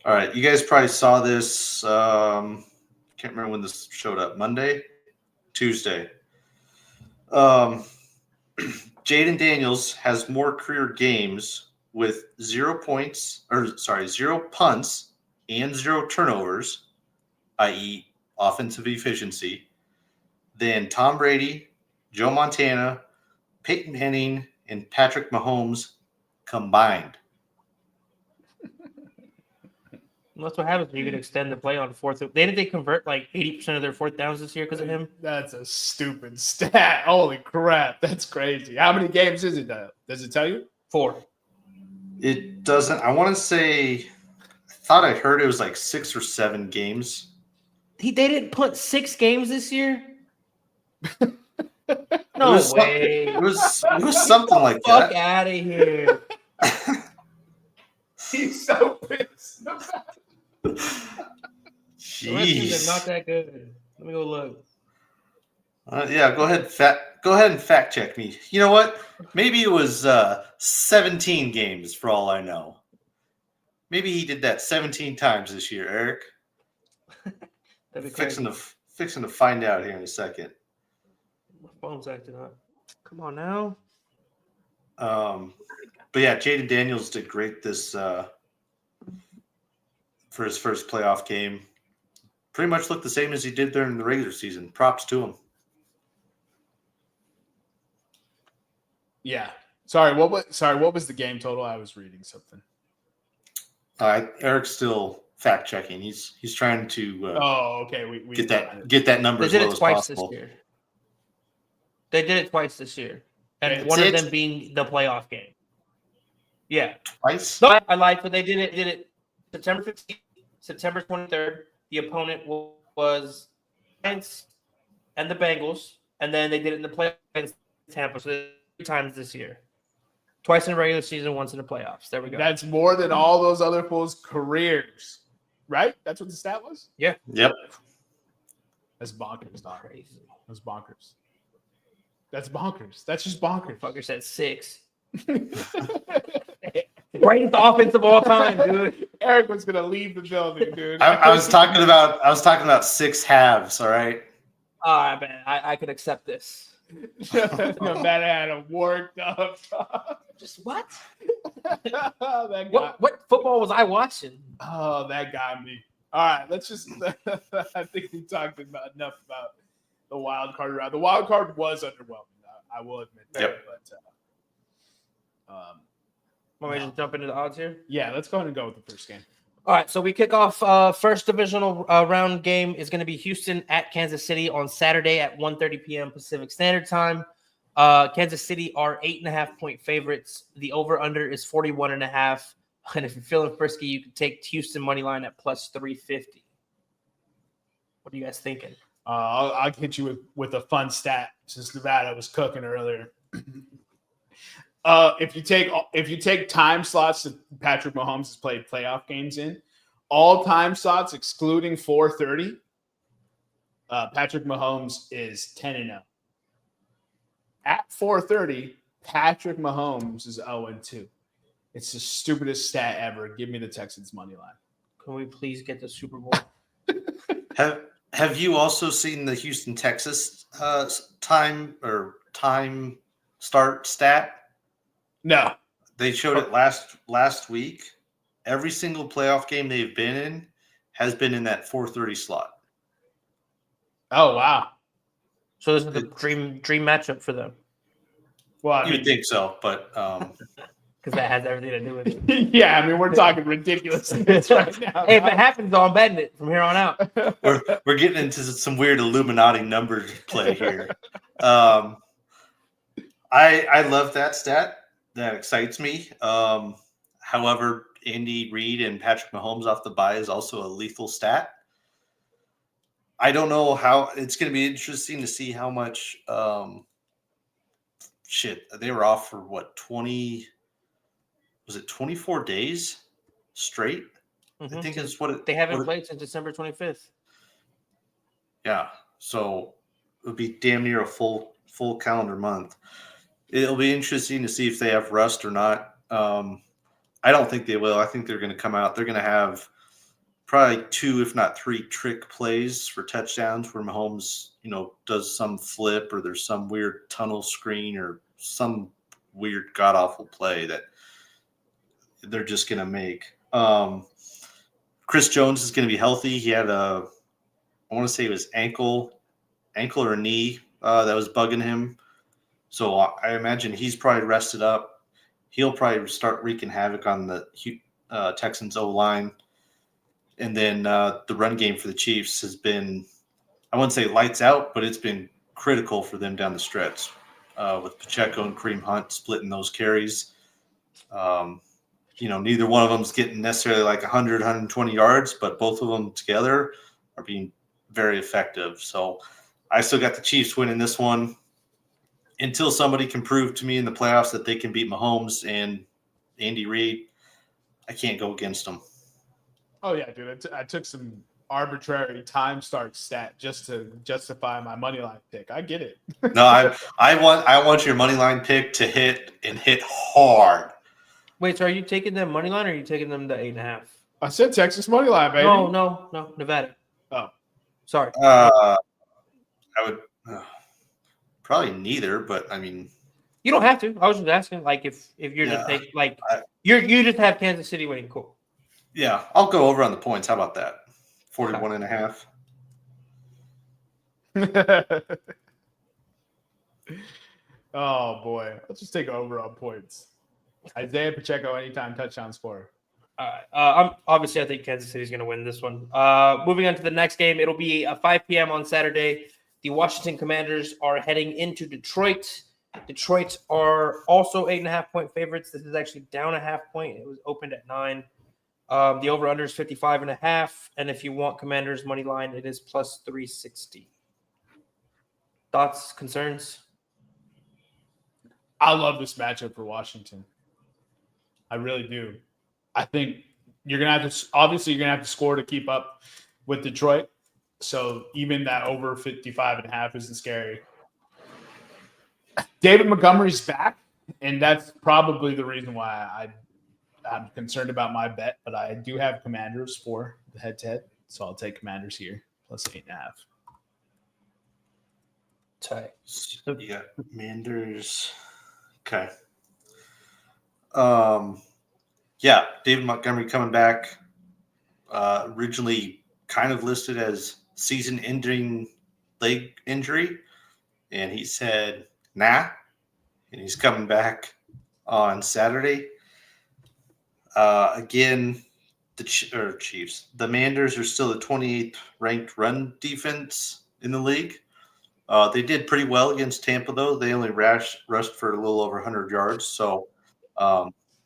All right, you guys probably saw this. Can't remember when this showed up. Monday, Tuesday. Jaden Daniels has more career games with 0 punts and 0 turnovers, i.e. offensive efficiency, than Tom Brady, Joe Montana, Peyton Manning, and Patrick Mahomes combined.
That's what happens when you can extend the play on fourth. Didn't they convert like 80% of their fourth downs this year because of him?
That's a stupid stat. Holy crap. That's crazy. How many games is it, though? Does it tell you?
4.
It doesn't. I want to say, I thought I heard it was like 6 or 7 games.
They didn't put 6 games this year? No way.
It was something like that.
Fuck out of here.
He's so pissed.
Jeez.
Not that good. Let me go look.
Yeah, go ahead and fact check me. You know what? Maybe it was 17 games for all I know. Maybe he did that 17 times this year, Eric.
That'd be
fixing to find out here in a second.
My phone's acting up. Come on now.
But yeah, Jaden Daniels did great this for his first playoff game. Pretty much looked the same as he did during the regular season. Props to him.
Yeah. Sorry, what was the game total? I was reading something.
Eric's still fact checking. He's trying to
okay. We
get that number as low as possible.
This year. They did it twice this year. And
Okay,
one of them being the playoff game. Yeah.
Twice?
No, I lied, but they did it September 15th, September 23rd. The opponent was Giants and the Bengals, and then they did it in the playoffs against Tampa. So 3 times this year. Twice in the regular season, once in the playoffs. There we go.
That's more than all those other fools' careers, right? That's what the stat was?
Yeah.
Yep.
That's bonkers, dog.
Crazy.
That's bonkers. That's bonkers. That's just bonkers.
Fucker said 6. Greatest offense of all time, dude.
Eric was gonna leave the building, dude.
I was talking about 6 halves. All right.
I bet I could accept this.
Nevada had him worked up.
Just what?
That guy.
What football was I watching?
Oh, that got me. All right, let's just. I think we talked enough about the wild card round. The wild card was underwhelming. I will admit that.
Yep.
But
Want me to jump into the odds here?
yeah, let's go ahead and go with the first game.
All right, so we kick off first divisional round game is going to be Houston at Kansas City on Saturday at 1:30 p.m. Pacific Standard Time. Kansas City are 8.5-point favorites. The over/under is 41.5. And if you're feeling frisky, you can take Houston money line at plus 350. What are you guys thinking?
I'll hit you with a fun stat since Nevada was cooking earlier. If you take time slots that Patrick Mahomes has played playoff games in, all time slots excluding 4:30, Patrick Mahomes is 10-0. At 4:30, Patrick Mahomes is 0-2. It's the stupidest stat ever. Give me the Texans money line.
Can we please get the Super Bowl?
Have you also seen the Houston, Texas time start stat?
No.
They showed it last week. Every single playoff game they've been in has been in that 4:30 slot.
Oh, wow.
So this is the dream matchup for them.
Well,
You would think so, but
because that has everything to do with it.
yeah, I mean, we're talking ridiculousness right now.
Hey, if it happens, I'm betting it from here on out.
we're getting into some weird Illuminati numbers play here. I love that stat. That excites me. However, Andy Reid and Patrick Mahomes off the bye is also a lethal stat. I don't know how it's going to be interesting to see how much they were off for what 24 days straight?
Mm-hmm.
I think it's what
they haven't played since December 25th.
Yeah, so it would be damn near a full calendar month. It'll be interesting to see if they have rust or not. I don't think they will. I think they're going to come out. They're going to have probably 2, if not 3, trick plays for touchdowns where Mahomes, does some flip or there's some weird tunnel screen or some weird god-awful play that they're just going to make. Chris Jones is going to be healthy. He had I want to say it was ankle or knee that was bugging him. So I imagine he's probably rested up. He'll probably start wreaking havoc on the Texans O-line. And then the run game for the Chiefs has been, I wouldn't say lights out, but it's been critical for them down the stretch with Pacheco and Kareem Hunt splitting those carries. Neither one of them is getting necessarily like 100, 120 yards, but both of them together are being very effective. So I still got the Chiefs winning this one until somebody can prove to me in the playoffs that they can beat Mahomes and Andy Reid. I can't go against them.
Oh, yeah, dude. I took some arbitrary time start stat just to justify my money line pick. I get it.
No, I want your money line pick to hit hard.
Wait, so are you taking them money line or are you taking them to 8.5?
I said Texas money line, baby.
No, Nevada.
Oh, sorry.
I would probably neither, but I mean,
you don't have to. I was just asking, like, if you're just taking, like, you just have Kansas City winning. Cool.
Yeah, I'll go over on the points. How about that? 41.5.
Oh boy, let's just take over on points. Isaiah Pacheco, anytime touchdown scorer.
I think Kansas City is going to win this one. Moving on to the next game, it'll be 5 p.m. on Saturday. The Washington Commanders are heading into Detroit. Detroit are also 8.5-point favorites. This is actually down a half point. It was opened at 9. The over-under is 55.5. And if you want Commanders money line, it is plus 360. Thoughts, concerns?
I love this matchup for Washington. I really do. I think you're going to have to score to keep up with Detroit. So even that over 55.5 isn't scary. David Montgomery's back, and that's probably the reason why I'm concerned about my bet, but I do have Commanders for the head-to-head, so I'll take Commanders here, plus 8.5.
Tight.
You got Commanders. Okay. Yeah, David Montgomery coming back. Originally kind of listed as season-ending leg injury, and he said, nah, and he's coming back on Saturday. Again, the Chiefs. The Manders are still the 28th ranked run defense in the league. They did pretty well against Tampa, though. They only rushed for a little over 100 yards, so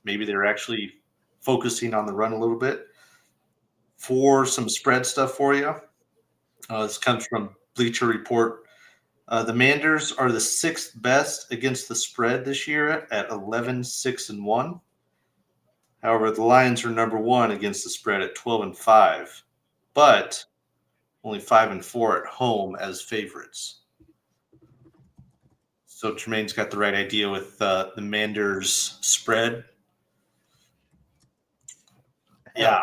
maybe they're actually focusing on the run a little bit. For some spread stuff for you, this comes from Bleacher Report. The Manders are the 6th best against the spread this year at 11-6-1. However, the Lions are number 1 against the spread at 12-5, but only 5-4 at home as favorites. So Jermaine's got the right idea with the Manders spread. Yeah,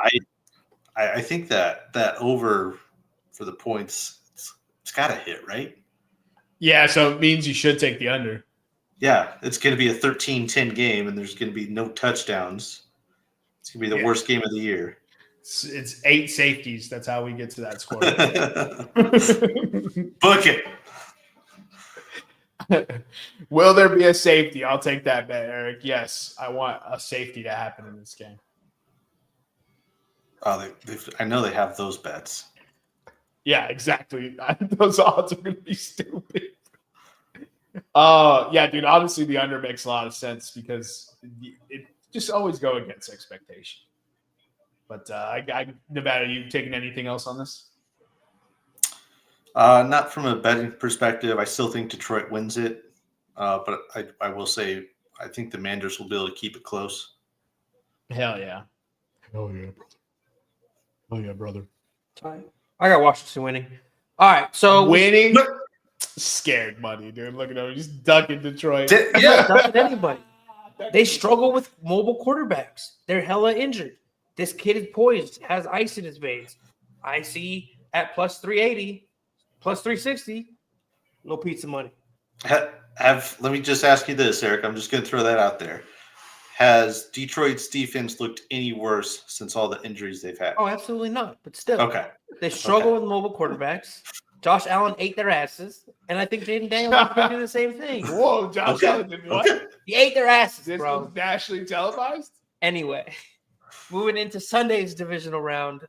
I think that over for the points, it's got to hit, right?
Yeah, so it means you should take the under.
Yeah, it's going to be a 13-10 game, and there's going to be no touchdowns. It's going to be the worst game of the year.
It's 8 safeties. That's how we get to that score.
Book it.
Will there be a safety? I'll take that bet, Eric. Yes, I want a safety to happen in this game.
Oh, I know they have those bets.
Yeah, exactly. Those odds are going to be stupid. Yeah, dude. Obviously, the under makes a lot of sense because it just always go against expectation. But Nevada, you taking anything else on this?
Not from a betting perspective. I still think Detroit wins it, but I will say I think the Manders will be able to keep it close.
Hell yeah. Hell yeah, brother. Oh yeah, brother.
I got Washington winning. All right, so
winning. Scared money, dude. Look at him. He's ducking Detroit.
Yeah, ducking anybody. They struggle with mobile quarterbacks. They're hella injured. This kid is poised, has ice in his veins. I see at plus 380, plus 360, no pizza money.
Let me just ask you this, Eric. I'm just going to throw that out there. Has Detroit's defense looked any worse since all the injuries they've had?
Oh, absolutely not. But still,
okay.
They struggle with mobile quarterbacks. Josh Allen ate their asses, and I think Jaden Daniels is going to do the same thing.
Whoa, Josh Allen did what?
Okay.
He ate their asses,
This
bro.
was nationally televised?
Anyway, moving into Sunday's divisional round,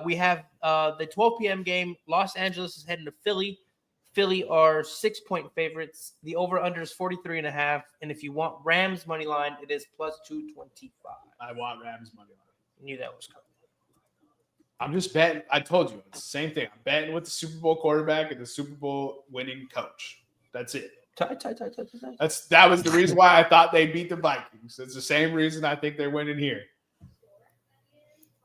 we have the 12 p.m. game. Los Angeles is heading to Philly. Philly are 6-point favorites. The over-under is 43.5. And if you want Rams money line, it is plus 225.
I want Rams money line.
Knew that was coming.
I'm just betting. I told you it's the same thing. I'm betting with the Super Bowl quarterback and the Super Bowl winning coach. That's it.
Tie.
That was the reason why I thought they beat the Vikings. It's the same reason I think they're winning here.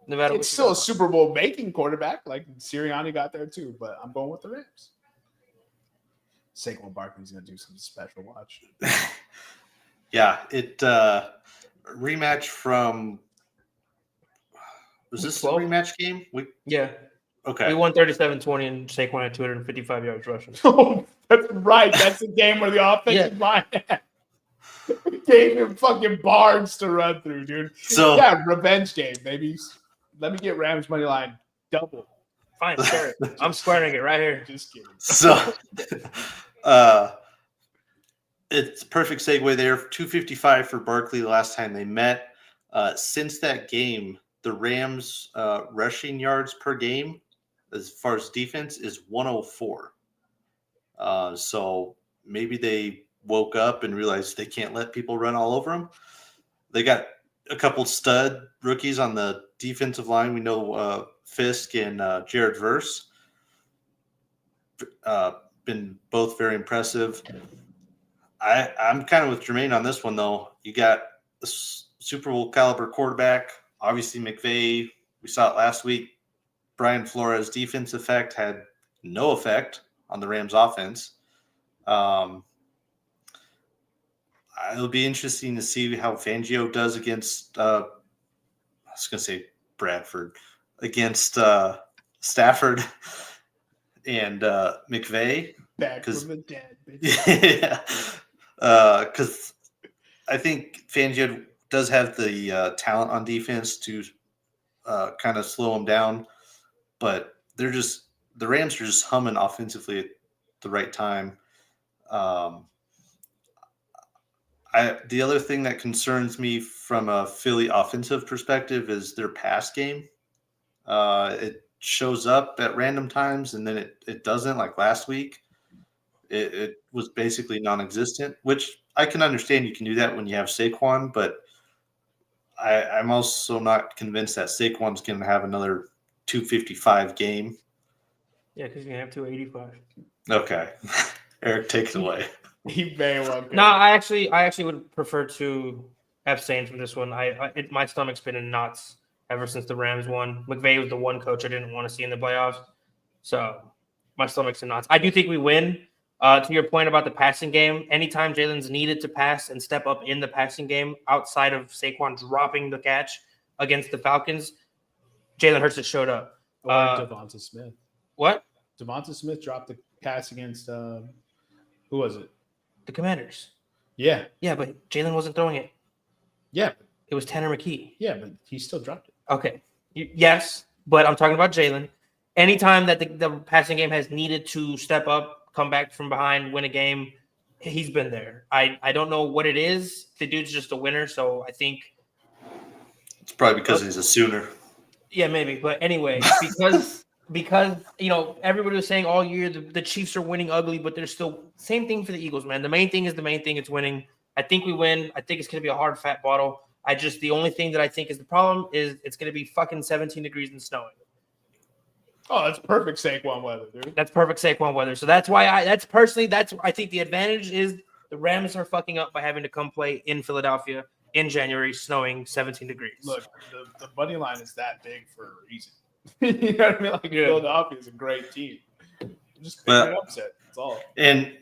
Nevada,
It's still a Super Bowl making quarterback. Like Sirianni got there too, but I'm going with the Rams. Saquon Barkley's going to do something special. Watch.
Yeah, it rematch from. Was this
12?
a rematch game?
Yeah.
Okay.
We won 37-20 and Saquon had 255 yards rushing.
Oh, that's right. That's the game where the offensive line gave him fucking bars to run through, dude.
So
yeah, revenge game, baby. Let me get Rams money line double.
Fine, sure. I'm squaring it right here.
Just kidding.
So it's a perfect segue there. 255 for Barkley the last time they met. Since that game, the Rams rushing yards per game, as far as defense, is 104. So maybe they woke up and realized they can't let people run all over them. They got a couple stud rookies on the defensive line. We know Fisk and Jared Verse. Been both very impressive. I'm kind of with Jermaine on this one, though. You got a Super Bowl caliber quarterback. Obviously, McVay, we saw it last week. Brian Flores' defense effect had no effect on the Rams' offense. It'll be interesting to see how Fangio does against, I was going to say Bradford, against Stafford and McVay.
Back from the dead.
Yeah. Because I think Fangio does have the talent on defense to kind of slow them down, but the Rams are just humming offensively at the right time. The other thing that concerns me from a Philly offensive perspective is their pass game. It shows up at random times and then it doesn't, like last week. It was basically non-existent, which I can understand. You can do that when you have Saquon, but I'm also not convinced that Saquon's going to have another 255 game.
Yeah, because you have 285.
Okay. Eric, take it away.
He very well could.
No, I actually would prefer to abstain from this one. My stomach's been in knots ever since the Rams won. McVay was the one coach I didn't want to see in the playoffs, so my stomach's in knots. I do think we win. To your point about the passing game, anytime Jalen's needed to pass and step up in the passing game outside of Saquon dropping the catch against the Falcons, Jalen Hurts has showed up.
Or Devonta Smith.
What?
Devonta Smith dropped the pass against who was it?
The Commanders.
Yeah.
Yeah, but Jalen wasn't throwing it.
Yeah.
It was Tanner McKee.
Yeah, but he still dropped it.
Okay. Yes, but I'm talking about Jalen. Anytime that the passing game has needed to step up, come back from behind, win a game, he's been there. I don't know what it is. The dude's just a winner, so I think
It's probably because he's a Sooner.
yeah, maybe. But anyway, because everybody was saying all year the Chiefs are winning ugly, but they're still same thing for the Eagles, man. The main thing is the main thing. It's winning. I think we win. I think it's going to be a hard fat bottle. The only thing that I think is the problem is it's going to be fucking 17 degrees and snowing.
Oh, that's perfect Saquon weather, dude.
That's perfect Saquon weather. So that's why I think the advantage is the Rams are fucking up by having to come play in Philadelphia in January, snowing 17 degrees.
Look, the money line is that big for a reason. You know what I mean? Like Philadelphia is a great team. Just pick an upset. That's all.
And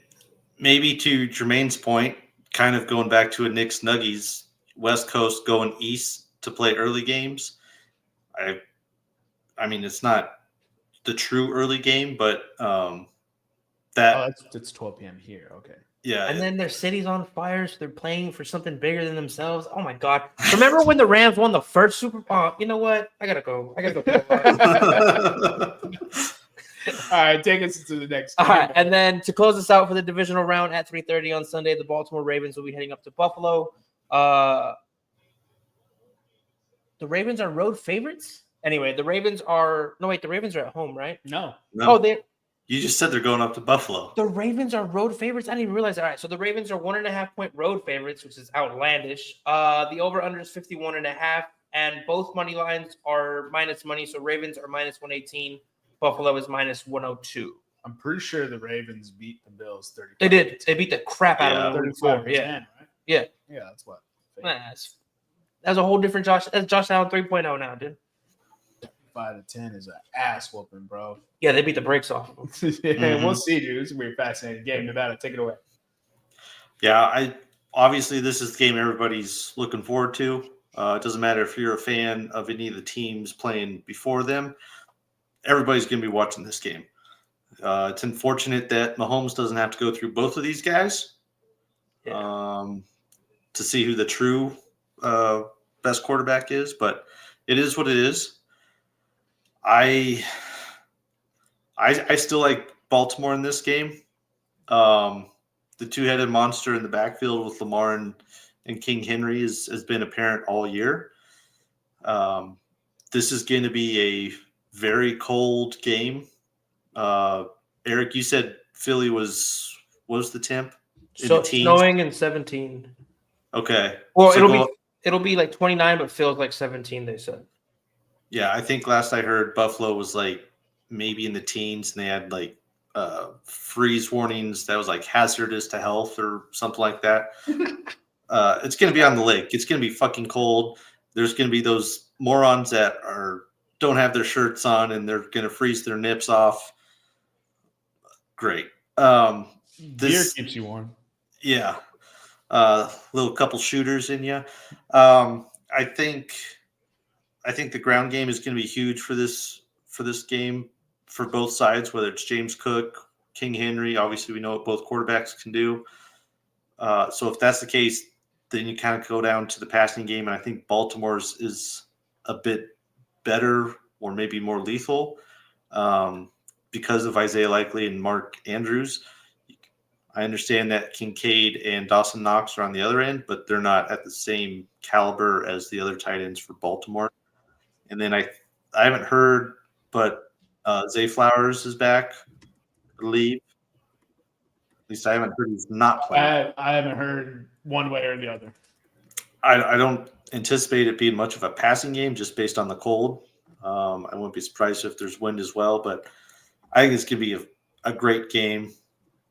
maybe to Jermaine's point, kind of going back to a Knicks Nuggies, West Coast going east to play early games. I mean, it's not the true early game, but
it's 12 p.m. here. Okay.
Yeah.
And then their city's on fire, so they're playing for something bigger than themselves. Oh my God. Remember when the Rams won the first Super Bowl? You know what? I gotta go.
All right, take us to the next
game. All right, and then to close us out for the divisional round at 3:30 on Sunday, the Baltimore Ravens will be heading up to Buffalo. The Ravens are road favorites? Anyway, the Ravens are at home, right?
No.
Oh,
you just said they're going up to Buffalo.
The Ravens are road favorites? I didn't even realize that. All right, so the Ravens are 1.5 point road favorites, which is outlandish. The over-under is 51.5, and both money lines are minus money. So Ravens are minus 118. Buffalo is minus 102.
I'm pretty sure the Ravens beat the Bills 30.
They did. They beat the crap out of them.
34. Yeah.
10, right? Yeah.
Yeah, that's what.
That's a whole different Josh. That's Josh Allen 3.0 now, dude.
5 to 10 is an ass whooping, bro.
Yeah, they beat the brakes off of them.
We'll see, dude. It's gonna be a fascinating game. Nevada, take it away.
Yeah, obviously this is the game everybody's looking forward to. It doesn't matter if you're a fan of any of the teams playing before them. Everybody's going to be watching this game. It's unfortunate that Mahomes doesn't have to go through both of these guys to see who the true best quarterback is, but it is what it is. I still like Baltimore in this game. The two-headed monster in the backfield with Lamar and King Henry has been apparent all year. This is going to be a very cold game. Eric, you said Philly was the temp?
So snowing in 17.
Okay.
Well, it'll be like 29, but feels like 17. They said.
Yeah, I think last I heard Buffalo was like maybe in the teens, and they had like freeze warnings that was like hazardous to health or something like that. It's going to be on the lake. It's going to be fucking cold. There's going to be those morons that don't have their shirts on and they're going to freeze their nips off. Great.
Beer keeps you warm.
Yeah. Little couple shooters in you. I think the ground game is going to be huge for this game for both sides, whether it's James Cook, King Henry. Obviously, we know what both quarterbacks can do. So if that's the case, then you kind of go down to the passing game, and I think Baltimore's is a bit better or maybe more lethal because of Isaiah Likely and Mark Andrews. I understand that Kincaid and Dawson Knox are on the other end, but they're not at the same caliber as the other tight ends for Baltimore. And then I haven't heard, but Zay Flowers is back, I believe. At least I haven't heard he's not playing.
I haven't heard one way or the other.
I don't anticipate it being much of a passing game just based on the cold. I wouldn't be surprised if there's wind as well, but I think it's going to be a great game.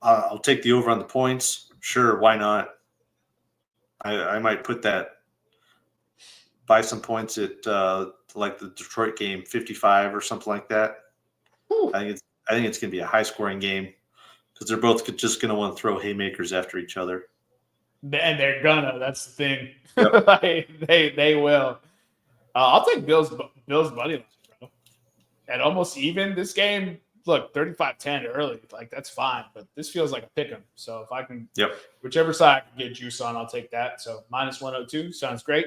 I'll take the over on the points. Sure, why not? I might buy some points at like the Detroit game, 55 or something like that.
Ooh.
I think it's going to be a high-scoring game because they're both just going to want to throw haymakers after each other.
And they're gonna. That's the thing.
Yep.
they will. I'll take Bills money line, bro. At almost even this game. Look, 35-10 early. Like, that's fine. But this feels like a pick 'em. So if I can, whichever side I can get juice on, I'll take that. So minus 102 sounds great.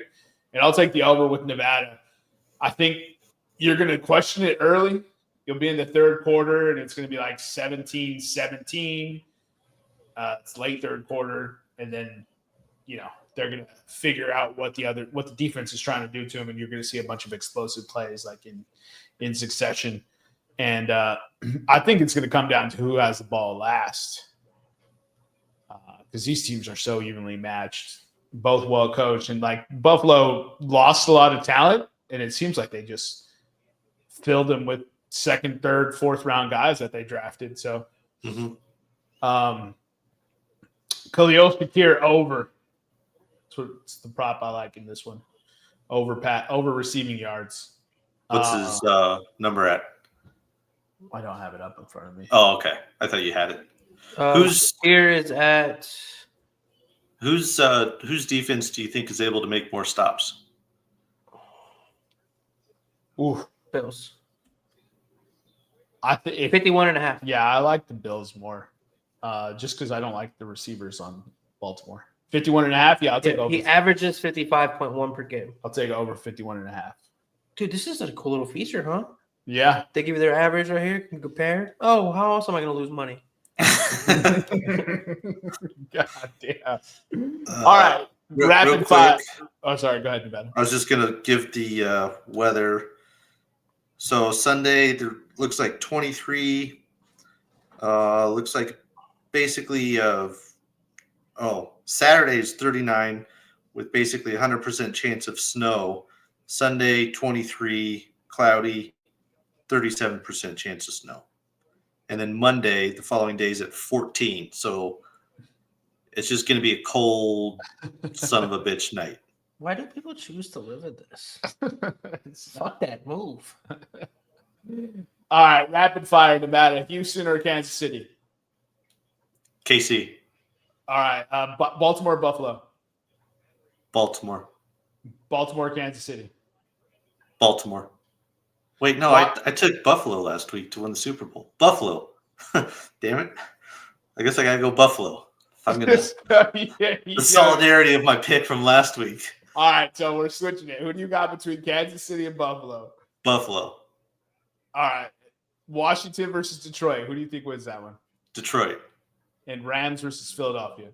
And I'll take the over with Nevada. I think you're going to question it early. You'll be in the third quarter, and it's going to be like 17-17. It's late third quarter. And then, they're going to figure out what the defense is trying to do to them, and you're going to see a bunch of explosive plays like in succession. And I think it's going to come down to who has the ball last, because these teams are so evenly matched, both well coached, and like Buffalo lost a lot of talent, and it seems like they just filled them with second, third, fourth round guys that they drafted. So, Khalil Shakir over. That's the prop I like in this one. Over receiving yards.
What's his number at?
I don't have it up in front of me.
Oh, okay. I thought you had it.
Whose
defense do you think is able to make more stops?
Ooh,
Bills.
I think
51.5.
Yeah, I like the Bills more. Just because I don't like the receivers on Baltimore. 51.5. Yeah, I'll take over.
He averages 55.1 per game.
I'll take over 51.5.
Dude, this is a cool little feature, huh?
Yeah.
They give you their average right here. Can compare. Oh, how else am I going to lose money?
God damn. All right. Rapid fire. Oh, sorry. Go ahead, Nevada.
I was just going to give the weather. So Sunday, there looks like 23. Looks like basically Saturday is 39 with basically 100% chance of snow. Sunday, 23, cloudy, 37% chance of snow. And then Monday, the following day, is at 14. So it's just going to be a cold son of a bitch night.
Why do people choose to live in this? Fuck that move.
All right, rapid fire, Nevada. Houston or Kansas City?
KC.
All right, Baltimore, Buffalo.
Baltimore.
Baltimore, Kansas City.
Baltimore. Wait, no, I took Buffalo last week to win the Super Bowl. Buffalo. Damn it. I guess I got to go Buffalo. I'm going to the solidarity of my pick from last week.
All right, so we're switching it. Who do you got between Kansas City and Buffalo?
Buffalo.
All right. Washington versus Detroit. Who do you think wins that one?
Detroit.
And Rams versus Philadelphia.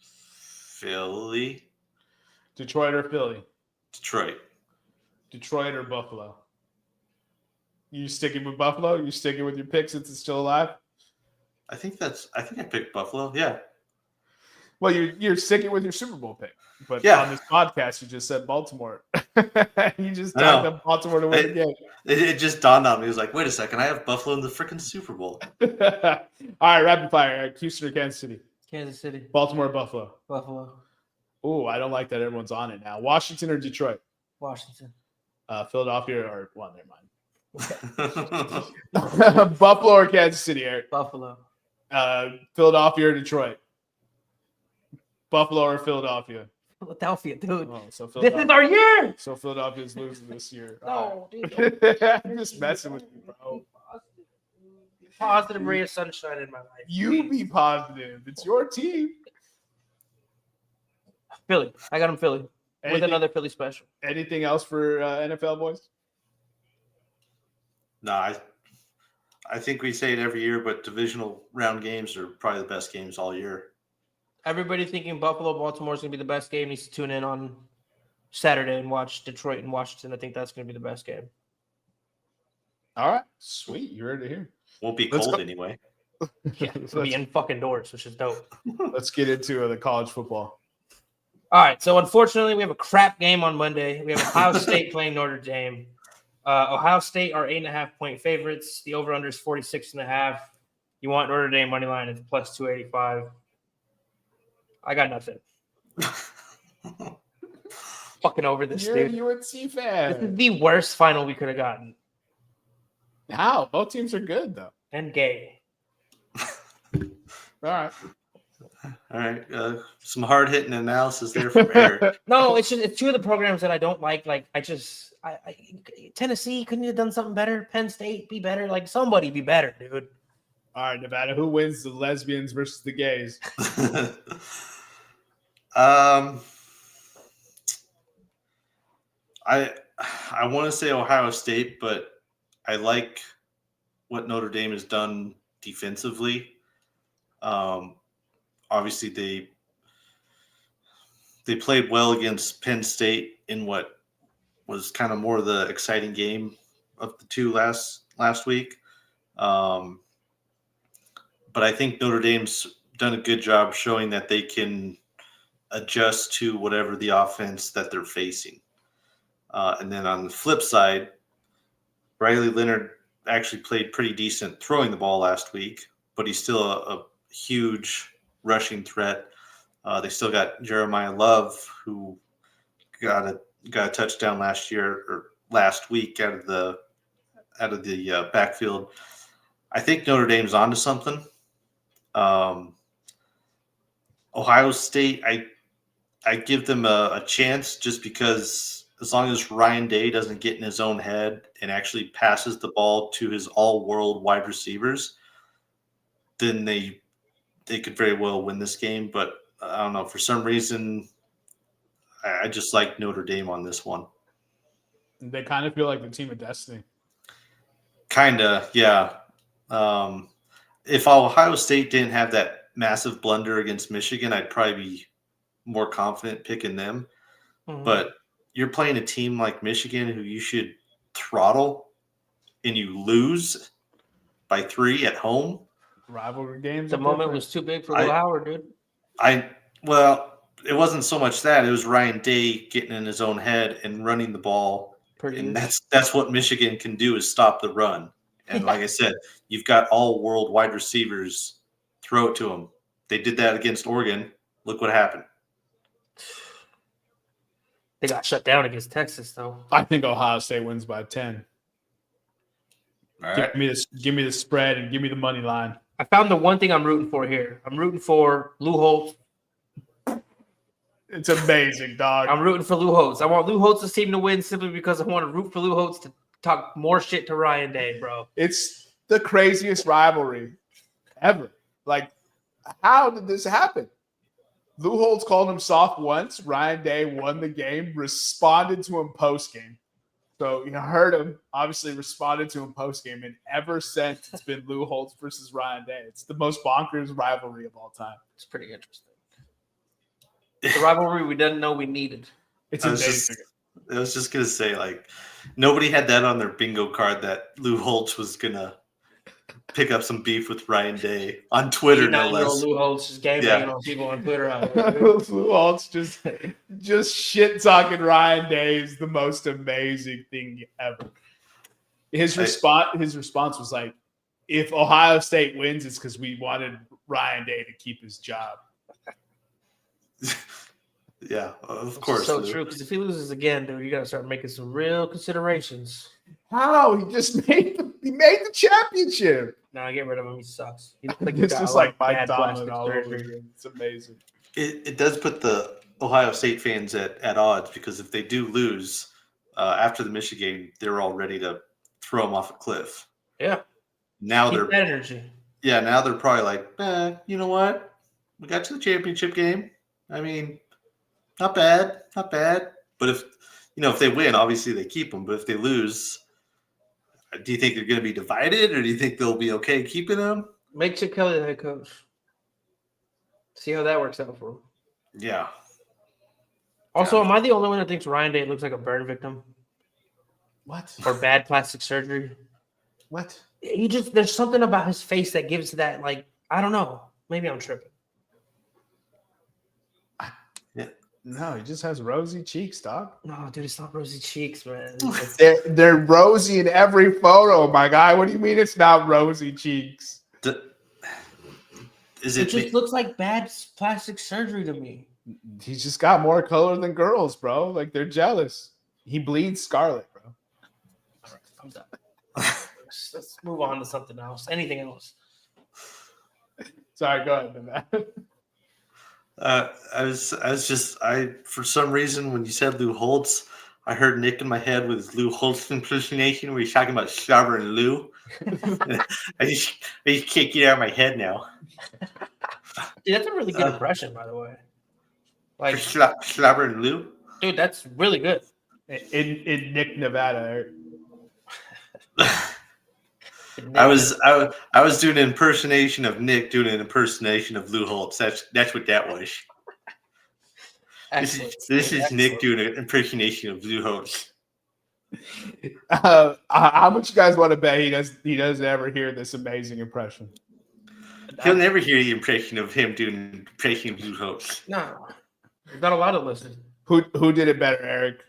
Philly.
Detroit or Philly?
Detroit.
Detroit or Buffalo? You sticking with Buffalo? You sticking with your pick since it's still alive?
I think I picked Buffalo. Yeah.
Well, you're sticking with your Super Bowl pick. But
yeah.
On this podcast, you just said Baltimore. You just talked about Baltimore to win the game.
It just dawned on me. It was like, wait a second. I have Buffalo in the freaking Super Bowl.
All right, rapid fire. Houston or Kansas City?
Kansas City.
Baltimore or Buffalo?
Buffalo.
Oh, I don't like that everyone's on it now. Washington or Detroit?
Washington.
Philadelphia or, well, never mind. Buffalo or Kansas City, Eric?
Buffalo.
Philadelphia or Detroit? Buffalo or Philadelphia?
Philadelphia, dude.
Oh, so
this is our year.
So Philadelphia's losing this year.
No, dude.
I'm just messing with you, bro.
Positive ray of sunshine in my life.
You be positive. It's your team.
Philly. I got him Philly. With another Philly special.
Anything else for NFL boys?
No, I think we say it every year, but divisional round games are probably the best games all year.
Everybody thinking Baltimore is going to be the best game needs to tune in on Saturday and watch Detroit and Washington. I think that's going to be the best game.
All right. Sweet. You ready to hear?
Won't be cold anyway.
Yeah, it'll be in fucking doors, which is dope.
Let's get into the college football.
All right. So, unfortunately, we have a crap game on Monday. We have Ohio State playing Notre Dame. Ohio State are 8.5-point favorites. The over-under is 46.5. You want Notre Dame money line? It's plus 285. I got nothing. Fucking over this,
You're
dude.
a UNC fan.
This is the worst final we could have gotten.
How? Both teams are good, though.
And gay.
All right.
All right. Some hard-hitting analysis there from Eric.
No, it's two of the programs that I don't like. Like, Tennessee, couldn't you have done something better? Penn State, be better. Like, somebody be better, dude.
All right, Nevada. Who wins the lesbians versus the gays?
I want to say Ohio State, but I like what Notre Dame has done defensively. Obviously, they played well against Penn State in what was kind of more the exciting game of the two last week. But I think Notre Dame's done a good job showing that they can adjust to whatever the offense that they're facing. And then on the flip side, Riley Leonard actually played pretty decent throwing the ball last week, but he's still a huge rushing threat. They still got Jeremiah Love, who got a touchdown last week out of the backfield. I think Notre Dame's onto something. Ohio State, I give them a chance just because as long as Ryan Day doesn't get in his own head and actually passes the ball to his all-world wide receivers, then they could very well win this game. But I don't know. For some reason, I just like Notre Dame on this one.
They kind of feel like the team of destiny.
Kind of, yeah. If Ohio State didn't have that massive blunder against Michigan, I'd probably be more confident picking them. Mm-hmm. But you're playing a team like Michigan who you should throttle and you lose by 3 at home.
Rivalry games.
The moment was too big for Will Howard, dude.
Well, it wasn't so much that. It was Ryan Day getting in his own head and running the ball. And that's what Michigan can do is stop the run. And like I said, you've got all world wide receivers. Throw it to them. They did that against Oregon. Look what happened.
They got shut down against Texas, though.
I think Ohio State wins by 10. All right. Give me the spread and give me the money line.
I found the one thing I'm rooting for here. I'm rooting for Lou Holtz.
It's amazing, dog.
I'm rooting for Lou Holtz. I want Lou Holtz's team to win simply because I want to root for Lou Holtz to talk more shit to Ryan Day, bro.
It's the craziest rivalry ever. Like, how did this happen? Lou Holtz called him soft once. Ryan Day won the game, responded to him post-game. So you heard him, obviously responded to him post-game, and ever since it's been Lou Holtz versus Ryan Day. It's the most bonkers rivalry of all time.
It's pretty interesting. The rivalry we didn't know we needed.
It's amazing.
I was just going to say, like, nobody had that on their bingo card that Lou Holtz was going to pick up some beef with Ryan Day on Twitter, no less.
Lou Holtz just gangbanging on people on Twitter.
Lou Holtz just shit talking Ryan Day is the most amazing thing ever. His response was like, "If Ohio State wins, it's because we wanted Ryan Day to keep his job."
Yeah, of course.
So true. Because if he loses again, dude, you got to start making some real considerations.
How? He just made the championship.
No, get rid of him. He sucks. Like
it's just like Mike Tomlin all over again. It's amazing.
It does put the Ohio State fans at odds because if they do lose after the Michigan game, they're all ready to throw them off a cliff.
Yeah.
Now
Keep that energy.
Yeah. Now they're probably like, you know what? We got to the championship game. I mean, not bad. But if they win, obviously they keep them. But if they lose, do you think they're going to be divided, or do you think they'll be okay keeping them?
Make Chip Kelly the head coach. See how that works out for him.
Yeah.
Also, am I the only one that thinks Ryan Day looks like a burn victim?
What?
Or bad plastic surgery?
What?
There's something about his face that gives that, like, I don't know. Maybe I'm tripping.
No, he just has rosy cheeks, dog.
No, dude, it's not rosy cheeks, man.
They're rosy in every photo, my guy. What do you mean it's not rosy cheeks?
Is
It
it?
just looks like bad plastic surgery to me.
He's just got more color than girls, bro. Like they're jealous. He bleeds scarlet, bro.
All right, thumbs up. Let's move on to something else. Anything else?
Sorry, go ahead, man.
I was for some reason when you said Lou Holtz, I heard Nick in my head with his Lou Holtz impersonation where he's talking about Slobber and Lou. I just can't get it out of my head now.
Dude, that's a really good impression, by the way. Like
Slobber and Lou.
Dude, that's really good.
In Nick, Nevada.
I was doing an impersonation of Nick doing an impersonation of Lou Holtz. That's what that was. This is Nick doing an impersonation of Lou Holtz.
How much you guys want to bet he doesn't ever hear this amazing impression?
He'll never hear the impression of him doing an impression of Lou Holtz.
No, he's not allowed to listen.
Who did it better, Eric?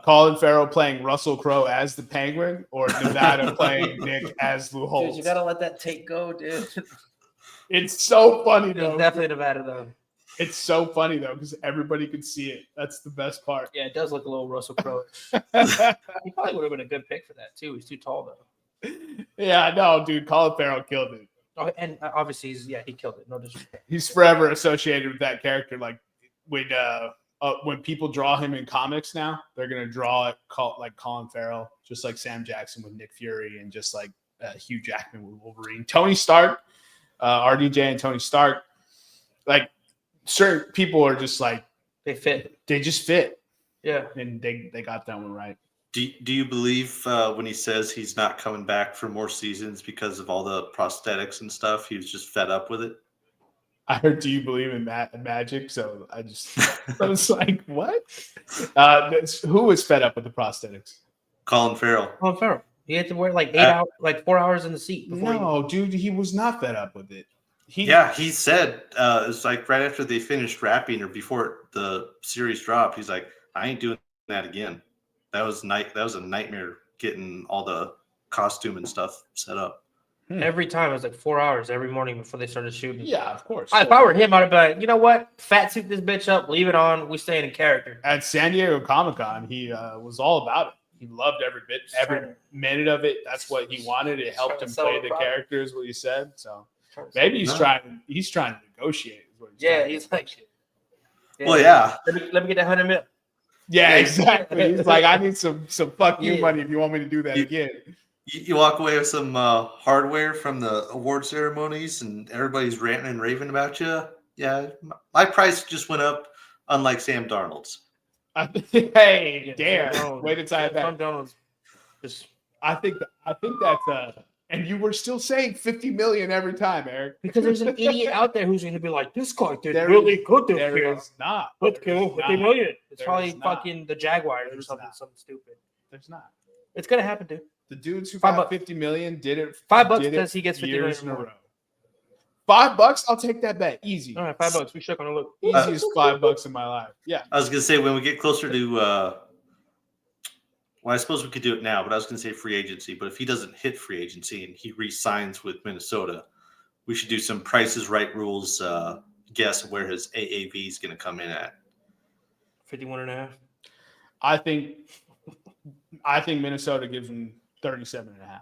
Colin Farrell playing Russell Crowe as the Penguin, or Nevada playing Nick as Lou Holtz?
Dude, you gotta let that take go, dude.
It's so funny though.
It's definitely Nevada though.
It's so funny though because everybody could see it. That's the best part.
Yeah, it does look a little Russell Crowe. He probably would have been a good pick for that too. He's too tall though.
Yeah, no, dude. Colin Farrell killed it.
Oh, and obviously, he killed it. No disrespect.
He's forever associated with that character. Like when people draw him in comics now, they're gonna draw it like Colin Farrell, just like Sam Jackson with Nick Fury, and just like Hugh Jackman with Wolverine. Tony Stark, RDJ, and Tony Stark. Like certain people are just like
they fit.
They just fit.
Yeah,
and they got that one right.
Do you believe when he says he's not coming back for more seasons because of all the prosthetics and stuff? He was just fed up with it.
I heard, do you believe in magic? So I was like, what? Who was fed up with the prosthetics?
Colin Farrell.
Colin Farrell. He had to wear like 8 hours, like 4 hours in the seat.
Dude, he was not fed up with it.
He said it's like right after they finished wrapping or before the series dropped, he's like, I ain't doing that again. That was a nightmare getting all the costume and stuff set up.
Every time it was like 4 hours every morning before they started shooting.
Yeah, of course.
If I were him, I'd be like, you know what? Fat suit this bitch up, leave it on. We staying in character.
At San Diego Comic-Con, he was all about it. He loved every minute of it. That's what he wanted. It helped him play the characters, what he said. So maybe he's trying to negotiate.
He's like,
well, yeah.
Let me get that 100 mil.
Yeah, exactly. He's like, I need some fuck you money if you want me to do that again.
You walk away with some hardware from the award ceremonies, and everybody's ranting and raving about you. Yeah, my price just went up, unlike Sam Darnold's.
Hey, damn! Way to tie it back.
Sam Darnold's just.
I think that's and you were still saying 50 million every time, Eric.
Because there's an idiot out there who's going to be like, this guy did really good this year.
There's not.
Let's go 50 million. It's probably fucking the Jaguars or something stupid.
There's not.
It's going to happen, dude.
The dudes who got 50 million did it.
$5 because he gets 50 million
in a row. $5? I'll take that bet. Easy.
All right, $5. We shook on a look.
Easiest $5 in my life. Yeah.
I was going to say when we get closer to well, I suppose we could do it now, but I was going to say free agency. But if he doesn't hit free agency and he re-signs with Minnesota, we should do some Price is Right rules guess of where his AAV is going to come in at.
51.5.
I think Minnesota gives him 37.5.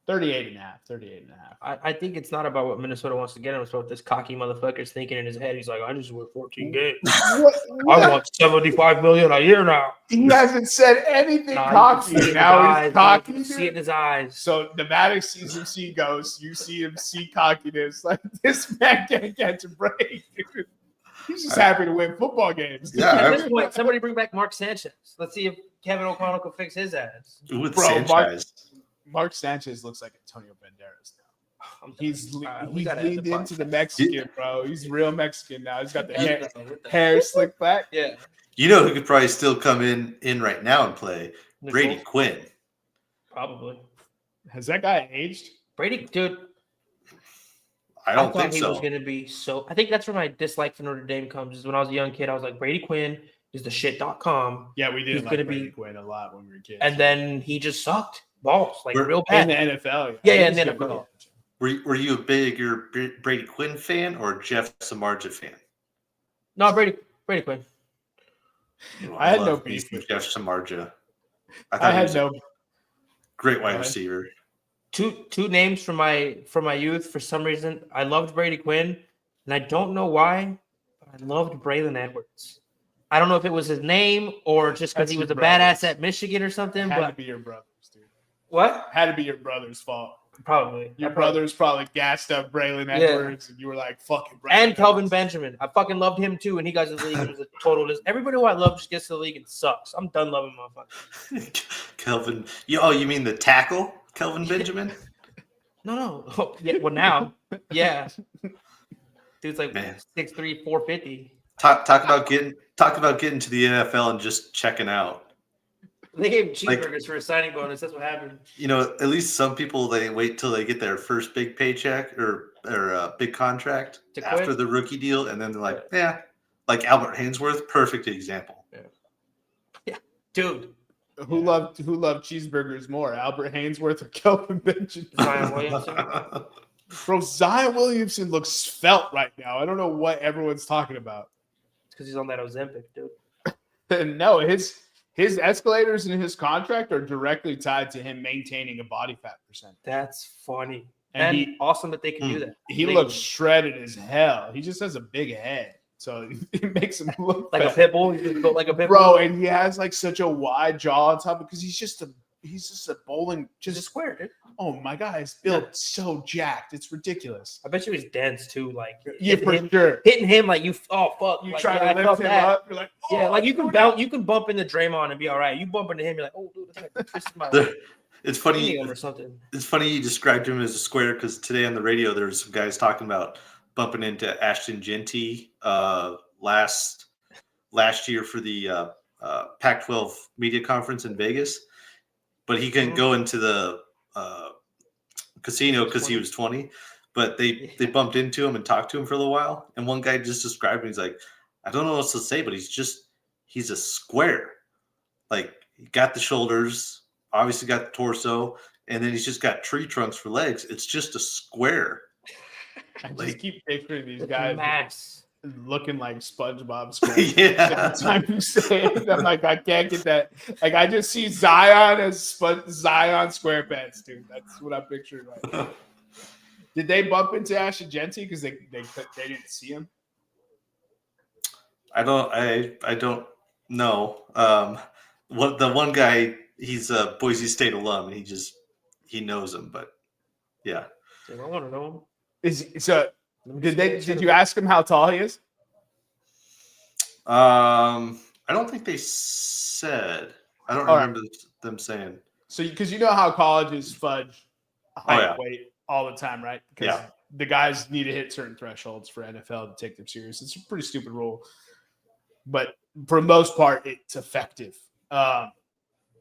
38.5.
I think it's not about what Minnesota wants to get him. It's what this cocky motherfucker's thinking in his head. He's like, I just won 14 games.
What?
I want $75 million a year now.
He hasn't said anything cocky. Now he's cocky.
You see it in his eyes.
So Pneumatic sees him see ghosts. You see him see cockiness. Like, this man can't catch a break. He's just happy to win football games.
Yeah.
At this point, somebody bring back Mark Sanchez. Let's see if Kevin O'Connell can fix his ass.
With Sanchez.
Mark Sanchez looks like Antonio Banderas now. He's leaned into the Mexican, bro. He's real Mexican now. He's got the hair slicked back.
Yeah.
You know who could probably still come in right now and play? Brady Quinn.
Probably.
Has that guy aged?
Brady, dude.
I don't
thought
think
he
so.
was going to be so. I think that's where my dislike for Notre Dame comes. Is when I was a young kid, I was like, Brady Quinn is the shit.com.
Yeah, we
He's
didn't like
gonna
Brady
be-
Quinn a lot when we were kids.
And then he just sucked balls, like
We're-
real
in
bad.
the NFL.
Yeah,
he
in
was
the
good in
NFL.
college.
Were you a bigger Brady Quinn fan or Jeff Samardzija fan?
No, Brady Quinn.
I had no
love me
beef
some
with
Jeff Samardzija. I
I
thought he
had
was
no.
a great
Go
wide
ahead.
receiver.
Two names from my youth. For some reason, I loved Brady Quinn, and I don't know why, but I loved Braylon Edwards. I don't know if it was his name or just because
That's
he was
your
a badass
brothers.
at Michigan or something.
Had to
But
be your brothers, dude.
what?
Had to be your brother's fault.
Probably
Your
I probably-
brothers probably gassed up Braylon
Yeah.
Edwards, and you were like, "Fucking." Braylon
and Kelvin
Edwards.
Benjamin. I fucking loved him too, and he got to the league. It was a total. Everybody who I love just gets to the league and sucks. I'm done loving motherfuckers.
Kelvin. You mean the tackle, Kelvin Benjamin?
No. Oh, yeah, well now, yeah. Dude's like
Man.
6'3", 450.
Talk about getting to the NFL and just checking out.
They gave him cheeseburgers for a signing bonus. That's what happened.
At least some people, they wait till they get their first big paycheck or big contract
To quit?
after the rookie deal, and then they're like, yeah, like Albert Hainsworth, perfect example.
Dude,
Who loved cheeseburgers more, Albert Hainsworth or Kelvin Benjamin?
Zion Williamson.
Bro, Zion Williamson looks svelte right now. I don't know what everyone's talking about.
Because he's on that Ozempic, dude.
No, his escalators in his contract are directly tied to him maintaining a body fat percent.
That's funny.
And
And awesome that they can do that.
He looks shredded as hell. He just has a big head, so it makes him look
like
fat.
a pit bull. He's just built like a pit
Bro,
bull.
and he has like such a wide jaw on top because he's just a bowling.
Just a
Just
square, dude.
oh my god, he's built so jacked. It's ridiculous.
I bet you he's dense too. Like
Yeah, for
hitting
sure.
him like you. Oh fuck!
You
like,
try
yeah,
to
I
lift
felt
him
that.
up. You're like,
Yeah,
oh,
like you can bounce. You can bump into Draymond and be all right. You bump into him, you're like, oh dude, this is my
It's funny.
hitting him or something.
It's funny you described him as a square because today on the radio there was some guys talking about bumping into Ashton Genty last year for the Pac-12 media conference in Vegas, but he couldn't go into the casino because he was 20. But they bumped into him and talked to him for a little while, and one guy just described him. He's like, I don't know what else to say, but he's a square. Like he got the shoulders. Obviously got the torso, and then he's just got tree trunks for legs. It's just a square.
I just keep picturing these guys
Mass.
looking like SpongeBob SquarePants.
Yeah.
Every time you say it, I'm like, I can't get that. Like, I just see Zion as Zion SquarePants, dude. That's what I'm picturing right now. Did they bump into Ashton Genty because they didn't see him?
I don't know. What the one guy, he's a Boise State alum, and he knows him, but yeah.
I want to know him.
Did you ask him how tall he is?
I don't think they said. I don't remember them saying.
So, because you know how colleges fudge height,
yeah.
weight all the time, right? Because
Yeah.
the guys need to hit certain thresholds for NFL to take them serious. It's a pretty stupid rule, but for the most part, it's effective.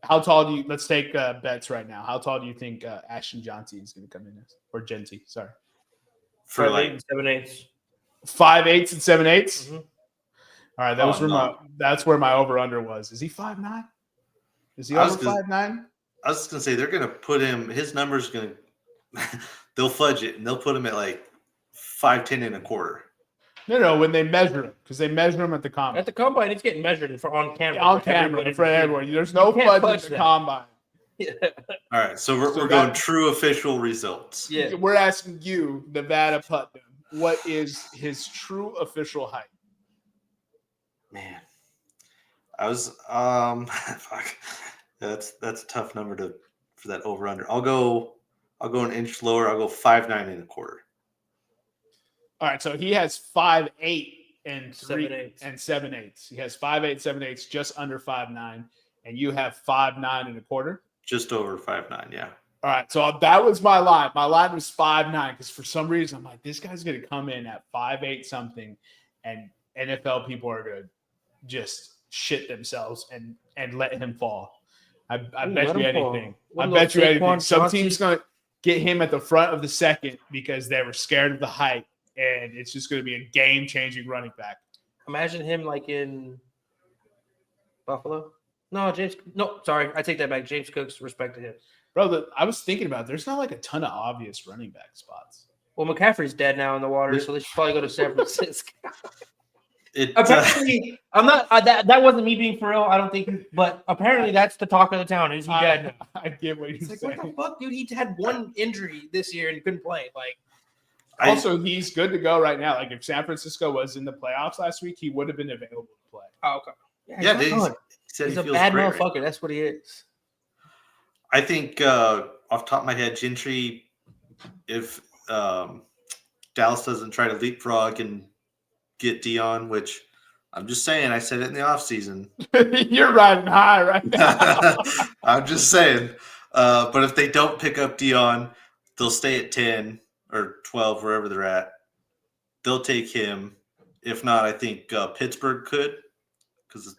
How tall do you? Let's take bets right now. How tall do you think Ashton Genty is going to come in as, or Genty? Sorry,
For
5'8"
like
and 7/8.
5'8" and 7/8.
Mhm.
All right, that's where my over under was. Is he 5'9"? Is he over 5'9"?
I was just gonna say they're gonna put him. His number's gonna. They'll fudge it and they'll put him at like 5'10" and a quarter.
No, when they measure him, because they measure him at the combine.
At the combine, it's getting measured on camera.
On camera for everyone. There's no
can't
fudge
fudge
at the
that.
combine.
Yeah.
All right, so we're
So
going
that-
true official results.
Yeah.
We're asking you, Nevada Putnam, what is his true official height?
Man, I was fuck. That's a tough number for that over under. I'll go an inch lower. I'll go 5'9" and a quarter.
All right, so he has 5'8" and
7/8.
7/8. He has 5'8", 7/8, just under 5'9", and you have 5'9" and a quarter.
Just over 5'9", yeah.
All right, so that was my line. My line was 5'9", because for some reason I'm like, this guy's going to come in at 5'8" something, and NFL people are going to just shit themselves and let him fall. I bet
let
you
him fall.
anything.
What
I
a
bet you
little
anything.
Saquon
Some
Johnson.
team's going to get him at the front of the second because they were scared of the height, and it's just going to be a game-changing running back.
Imagine him like in Buffalo. No, sorry, I take that back. James Cook's, respect to him.
Bro, I was thinking about it. There's not like a ton of obvious running back spots.
Well, McCaffrey's dead now in the water, so they should probably go to San Francisco. Apparently, I'm not. That wasn't me being for real. I don't think, but apparently that's the talk of the town. Is he dead?
I get what you're saying.
What the fuck, dude? He had one injury this year and he couldn't play. Like,
also, he's good to go right now. Like, if San Francisco was in the playoffs last week, he would have been available to play.
Oh, okay.
Yeah, he said
he's
he
a
feels
bad
great.
motherfucker. That's what he is.
I think off the top of my head, Gentry, if Dallas doesn't try to leapfrog and get Dion, which I'm just saying, I said it in the offseason.
You're riding high right now.
I'm just saying. But if they don't pick up Dion, they'll stay at 10 or 12, wherever they're at. They'll take him. If not, I think Pittsburgh could, because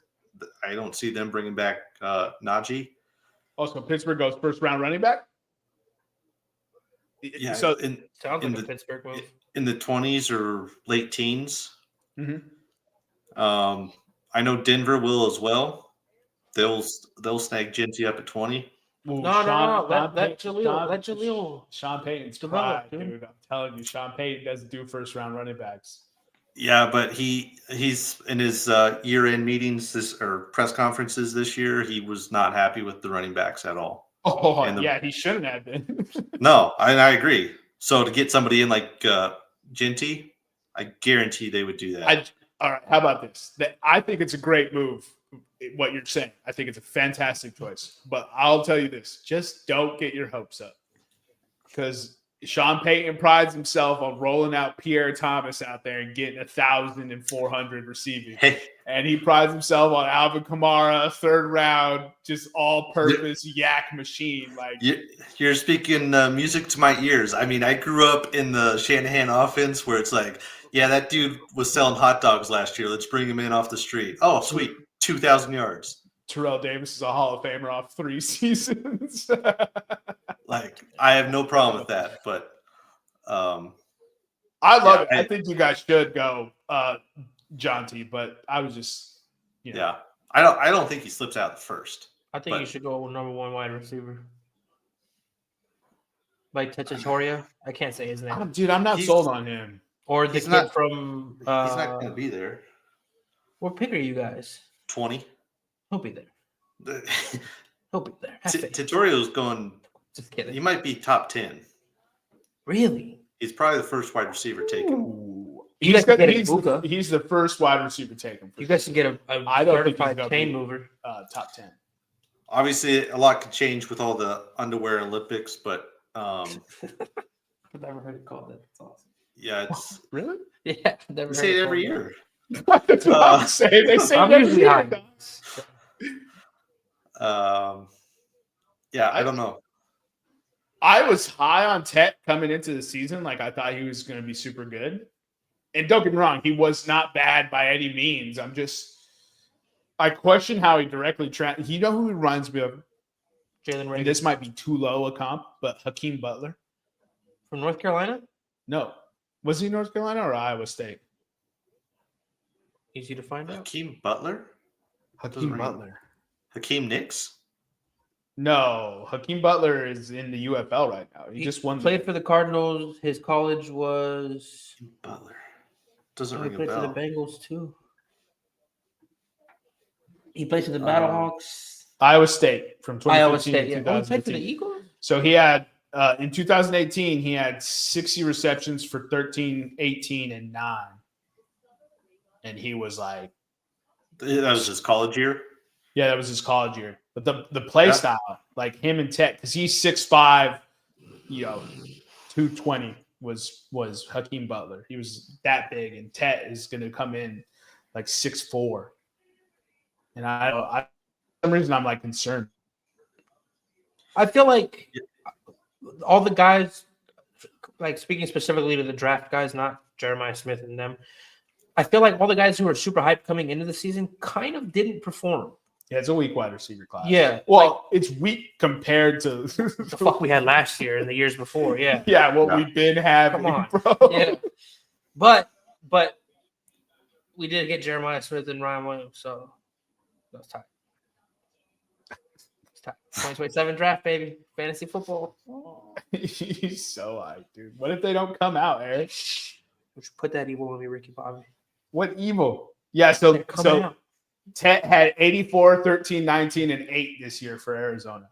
I don't see them bringing back Najee.
Also, Pittsburgh goes first-round running back?
Yeah,
so
sounds like a Pittsburgh move.
In the 20s or late teens.
Mm-hmm.
I know Denver will as well. They'll snag Genty up at 20.
Ooh,
No. Let Jaleel.
Sean Payton's
develop,
pride, dude. I'm telling you, Sean Payton doesn't do first-round running backs.
Yeah, but he's in his year-end meetings or press conferences this year. He was not happy with the running backs at all.
Oh, yeah, he shouldn't have been.
No, I agree. So to get somebody in like Genty, I guarantee they would do that.
All right, how about this? I think it's a great move, what you're saying. I think it's a fantastic choice. But I'll tell you this. Just don't get your hopes up. Because Sean Payton prides himself on rolling out Pierre Thomas out there and getting 1,400 receiving.
Hey.
And he prides himself on Alvin Kamara, third round, just all-purpose yak machine. Like
you're speaking music to my ears. I mean, I grew up in the Shanahan offense where it's like, yeah, that dude was selling hot dogs last year. Let's bring him in off the street. Oh, sweet. 2,000 yards.
Terrell Davis is a Hall of Famer off 3 seasons.
Like, I have no problem with that, but
I love it. I think you guys should go Jonty, but I was just
yeah. I don't think he slips out the first.
I think you should go with number 1 wide receiver. Like Tetchatoria. I can't say his name.
Dude, I'm not sold on him.
Or the kid from
he's not gonna be there.
What pick are you guys?
20.
He'll be there. He'll be there.
Tutorial's going.
Just kidding.
He might be top 10.
Really?
He's probably the first wide receiver taken.
Ooh. He's the first wide receiver taken.
You guys can get a certified chain mover.
Top 10.
Obviously, a lot could change with all the underwear Olympics, but
I've never heard it called that. That's awesome.
Yeah, it's
really?
Yeah, never
say it every year.
That's what I'm saying. They say it every year.
Yeah, I don't know.
I was high on Tet coming into the season. Like, I thought he was going to be super good. And don't get me wrong, he was not bad by any means. I question how he directly you know who he reminds me of?
Jalen Reagor.
This might be too low a comp, but Hakeem Butler.
From North Carolina?
No. Was he North Carolina or Iowa State?
Easy to find out.
Hakeem Butler?
Hakeem Butler.
Hakeem Nicks?
No, Hakeem Butler is in the UFL right now. He just won.
Played for the Cardinals. His college was
Butler. Doesn't ring a bell.
He played for the Bengals too. He played for the Battlehawks.
Iowa State from 2015
Iowa State.
to
Yeah.
2015.
He played for the Eagles.
So he had in 2018 he had 60 receptions for 13, 18, and 9, and he was like,
that was his college year.
Yeah, that was his college year. But the play style, like him and Tet, because he's 6'5", 220 was Hakeem Butler. He was that big, and Tet is going to come in like 6'4". And I for some reason I'm like concerned.
I feel like all the guys, like speaking specifically to the draft guys, not Jeremiah Smith and them, I feel like all the guys who were super hyped coming into the season kind of didn't perform.
Yeah, it's a weak wide receiver class.
Yeah.
Well, it's weak compared to
the fuck we had last year and the years before. Yeah.
Yeah, what we've been having,
Come on.
bro.
Yeah. But we did get Jeremiah Smith and Ryan Williams, so that's tight. It's tight. 2027 draft, baby. Fantasy football.
He's so hyped, dude. What if they don't come out, Eric?
We should put that evil on me, Ricky Bobby.
What evil? Yeah, so
Out.
Tet had 84, 13, 19, and 8 this year for Arizona.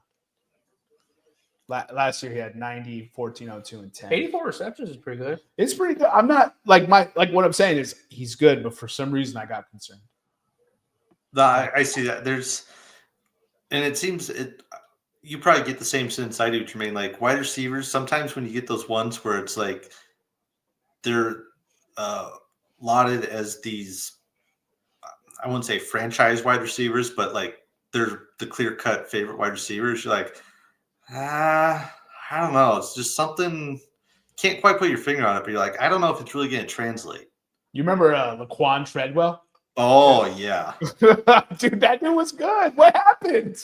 Last year he had 90, 14, 02, and 10.
84 receptions is pretty good.
It's pretty good. I'm not like what I'm saying is he's good, but for some reason I got concerned.
I see that. And it seems you probably get the same sense I do, Jermaine. Like wide receivers, sometimes when you get those ones where it's like they're lauded as these, I wouldn't say franchise wide receivers, but like they're the clear-cut favorite wide receivers. You're like, I don't know. It's just something, can't quite put your finger on it, but you're like, I don't know if it's really going to translate.
You remember Laquan Treadwell?
Oh, yeah.
Dude, that dude was good. What happened?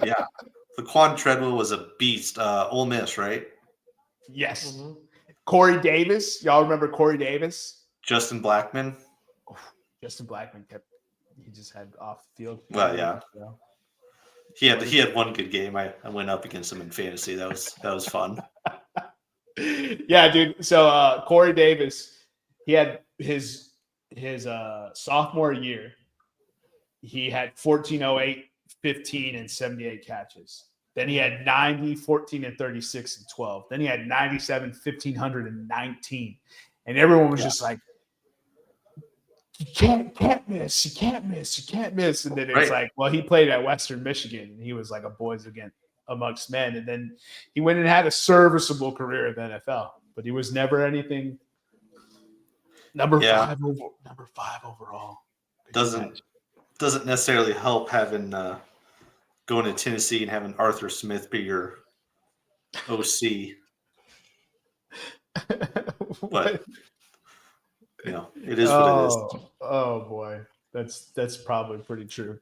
Yeah. Laquan Treadwell was a beast. Ole Miss, right?
Yes.
Mm-hmm.
Corey Davis. Y'all remember Corey Davis?
Justin Blackman.
Justin Blackman he just had off the field.
Well, yeah.
So.
He had one good game. I went up against him in fantasy. That was fun.
Yeah, dude. So Corey Davis, he had his sophomore year. He had 1408, 15, and 78 catches. Then he had 90, 14, and 36, and 12. Then he had 97, 1,500, and 19. And everyone was just like, you can't miss. You can't miss. You can't miss. And then it's like, well, he played at Western Michigan, and he was like a boys amongst men. And then he went and had a serviceable career at the NFL, but he was never anything. Number five overall.
Doesn't necessarily help having going to Tennessee and having Arthur Smith be your OC. But it is what it is.
Oh boy. That's probably pretty true.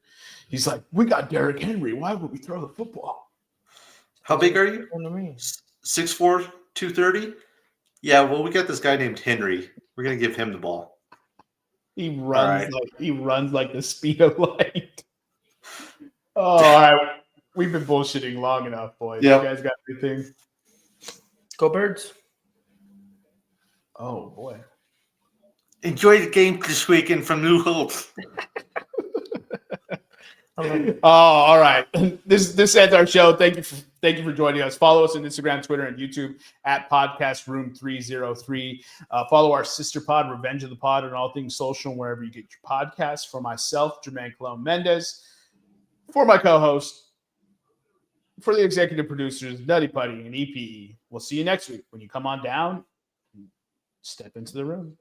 He's like, we got Derrick Henry. Why would we throw the football?
How big are you? 6'4", 230? Yeah, well, we got this guy named Henry. We're gonna give him the ball.
He runs like the speed of light. Oh, all right. We've been bullshitting long enough, boys. Yep. You guys got anything?
Go Birds.
Oh boy.
Enjoy the game this weekend from New Hope.
Oh, all right. This ends our show. Thank you for joining us. Follow us on Instagram, Twitter, and YouTube at Podcast Room303. Follow our sister pod, Revenge of the Pod, on all things social and wherever you get your podcasts. For myself, Jermaine Colon Mendez. For my co-host, for the executive producers, Nutty Putty and EPE. We'll see you next week when you come on down. Step into the room.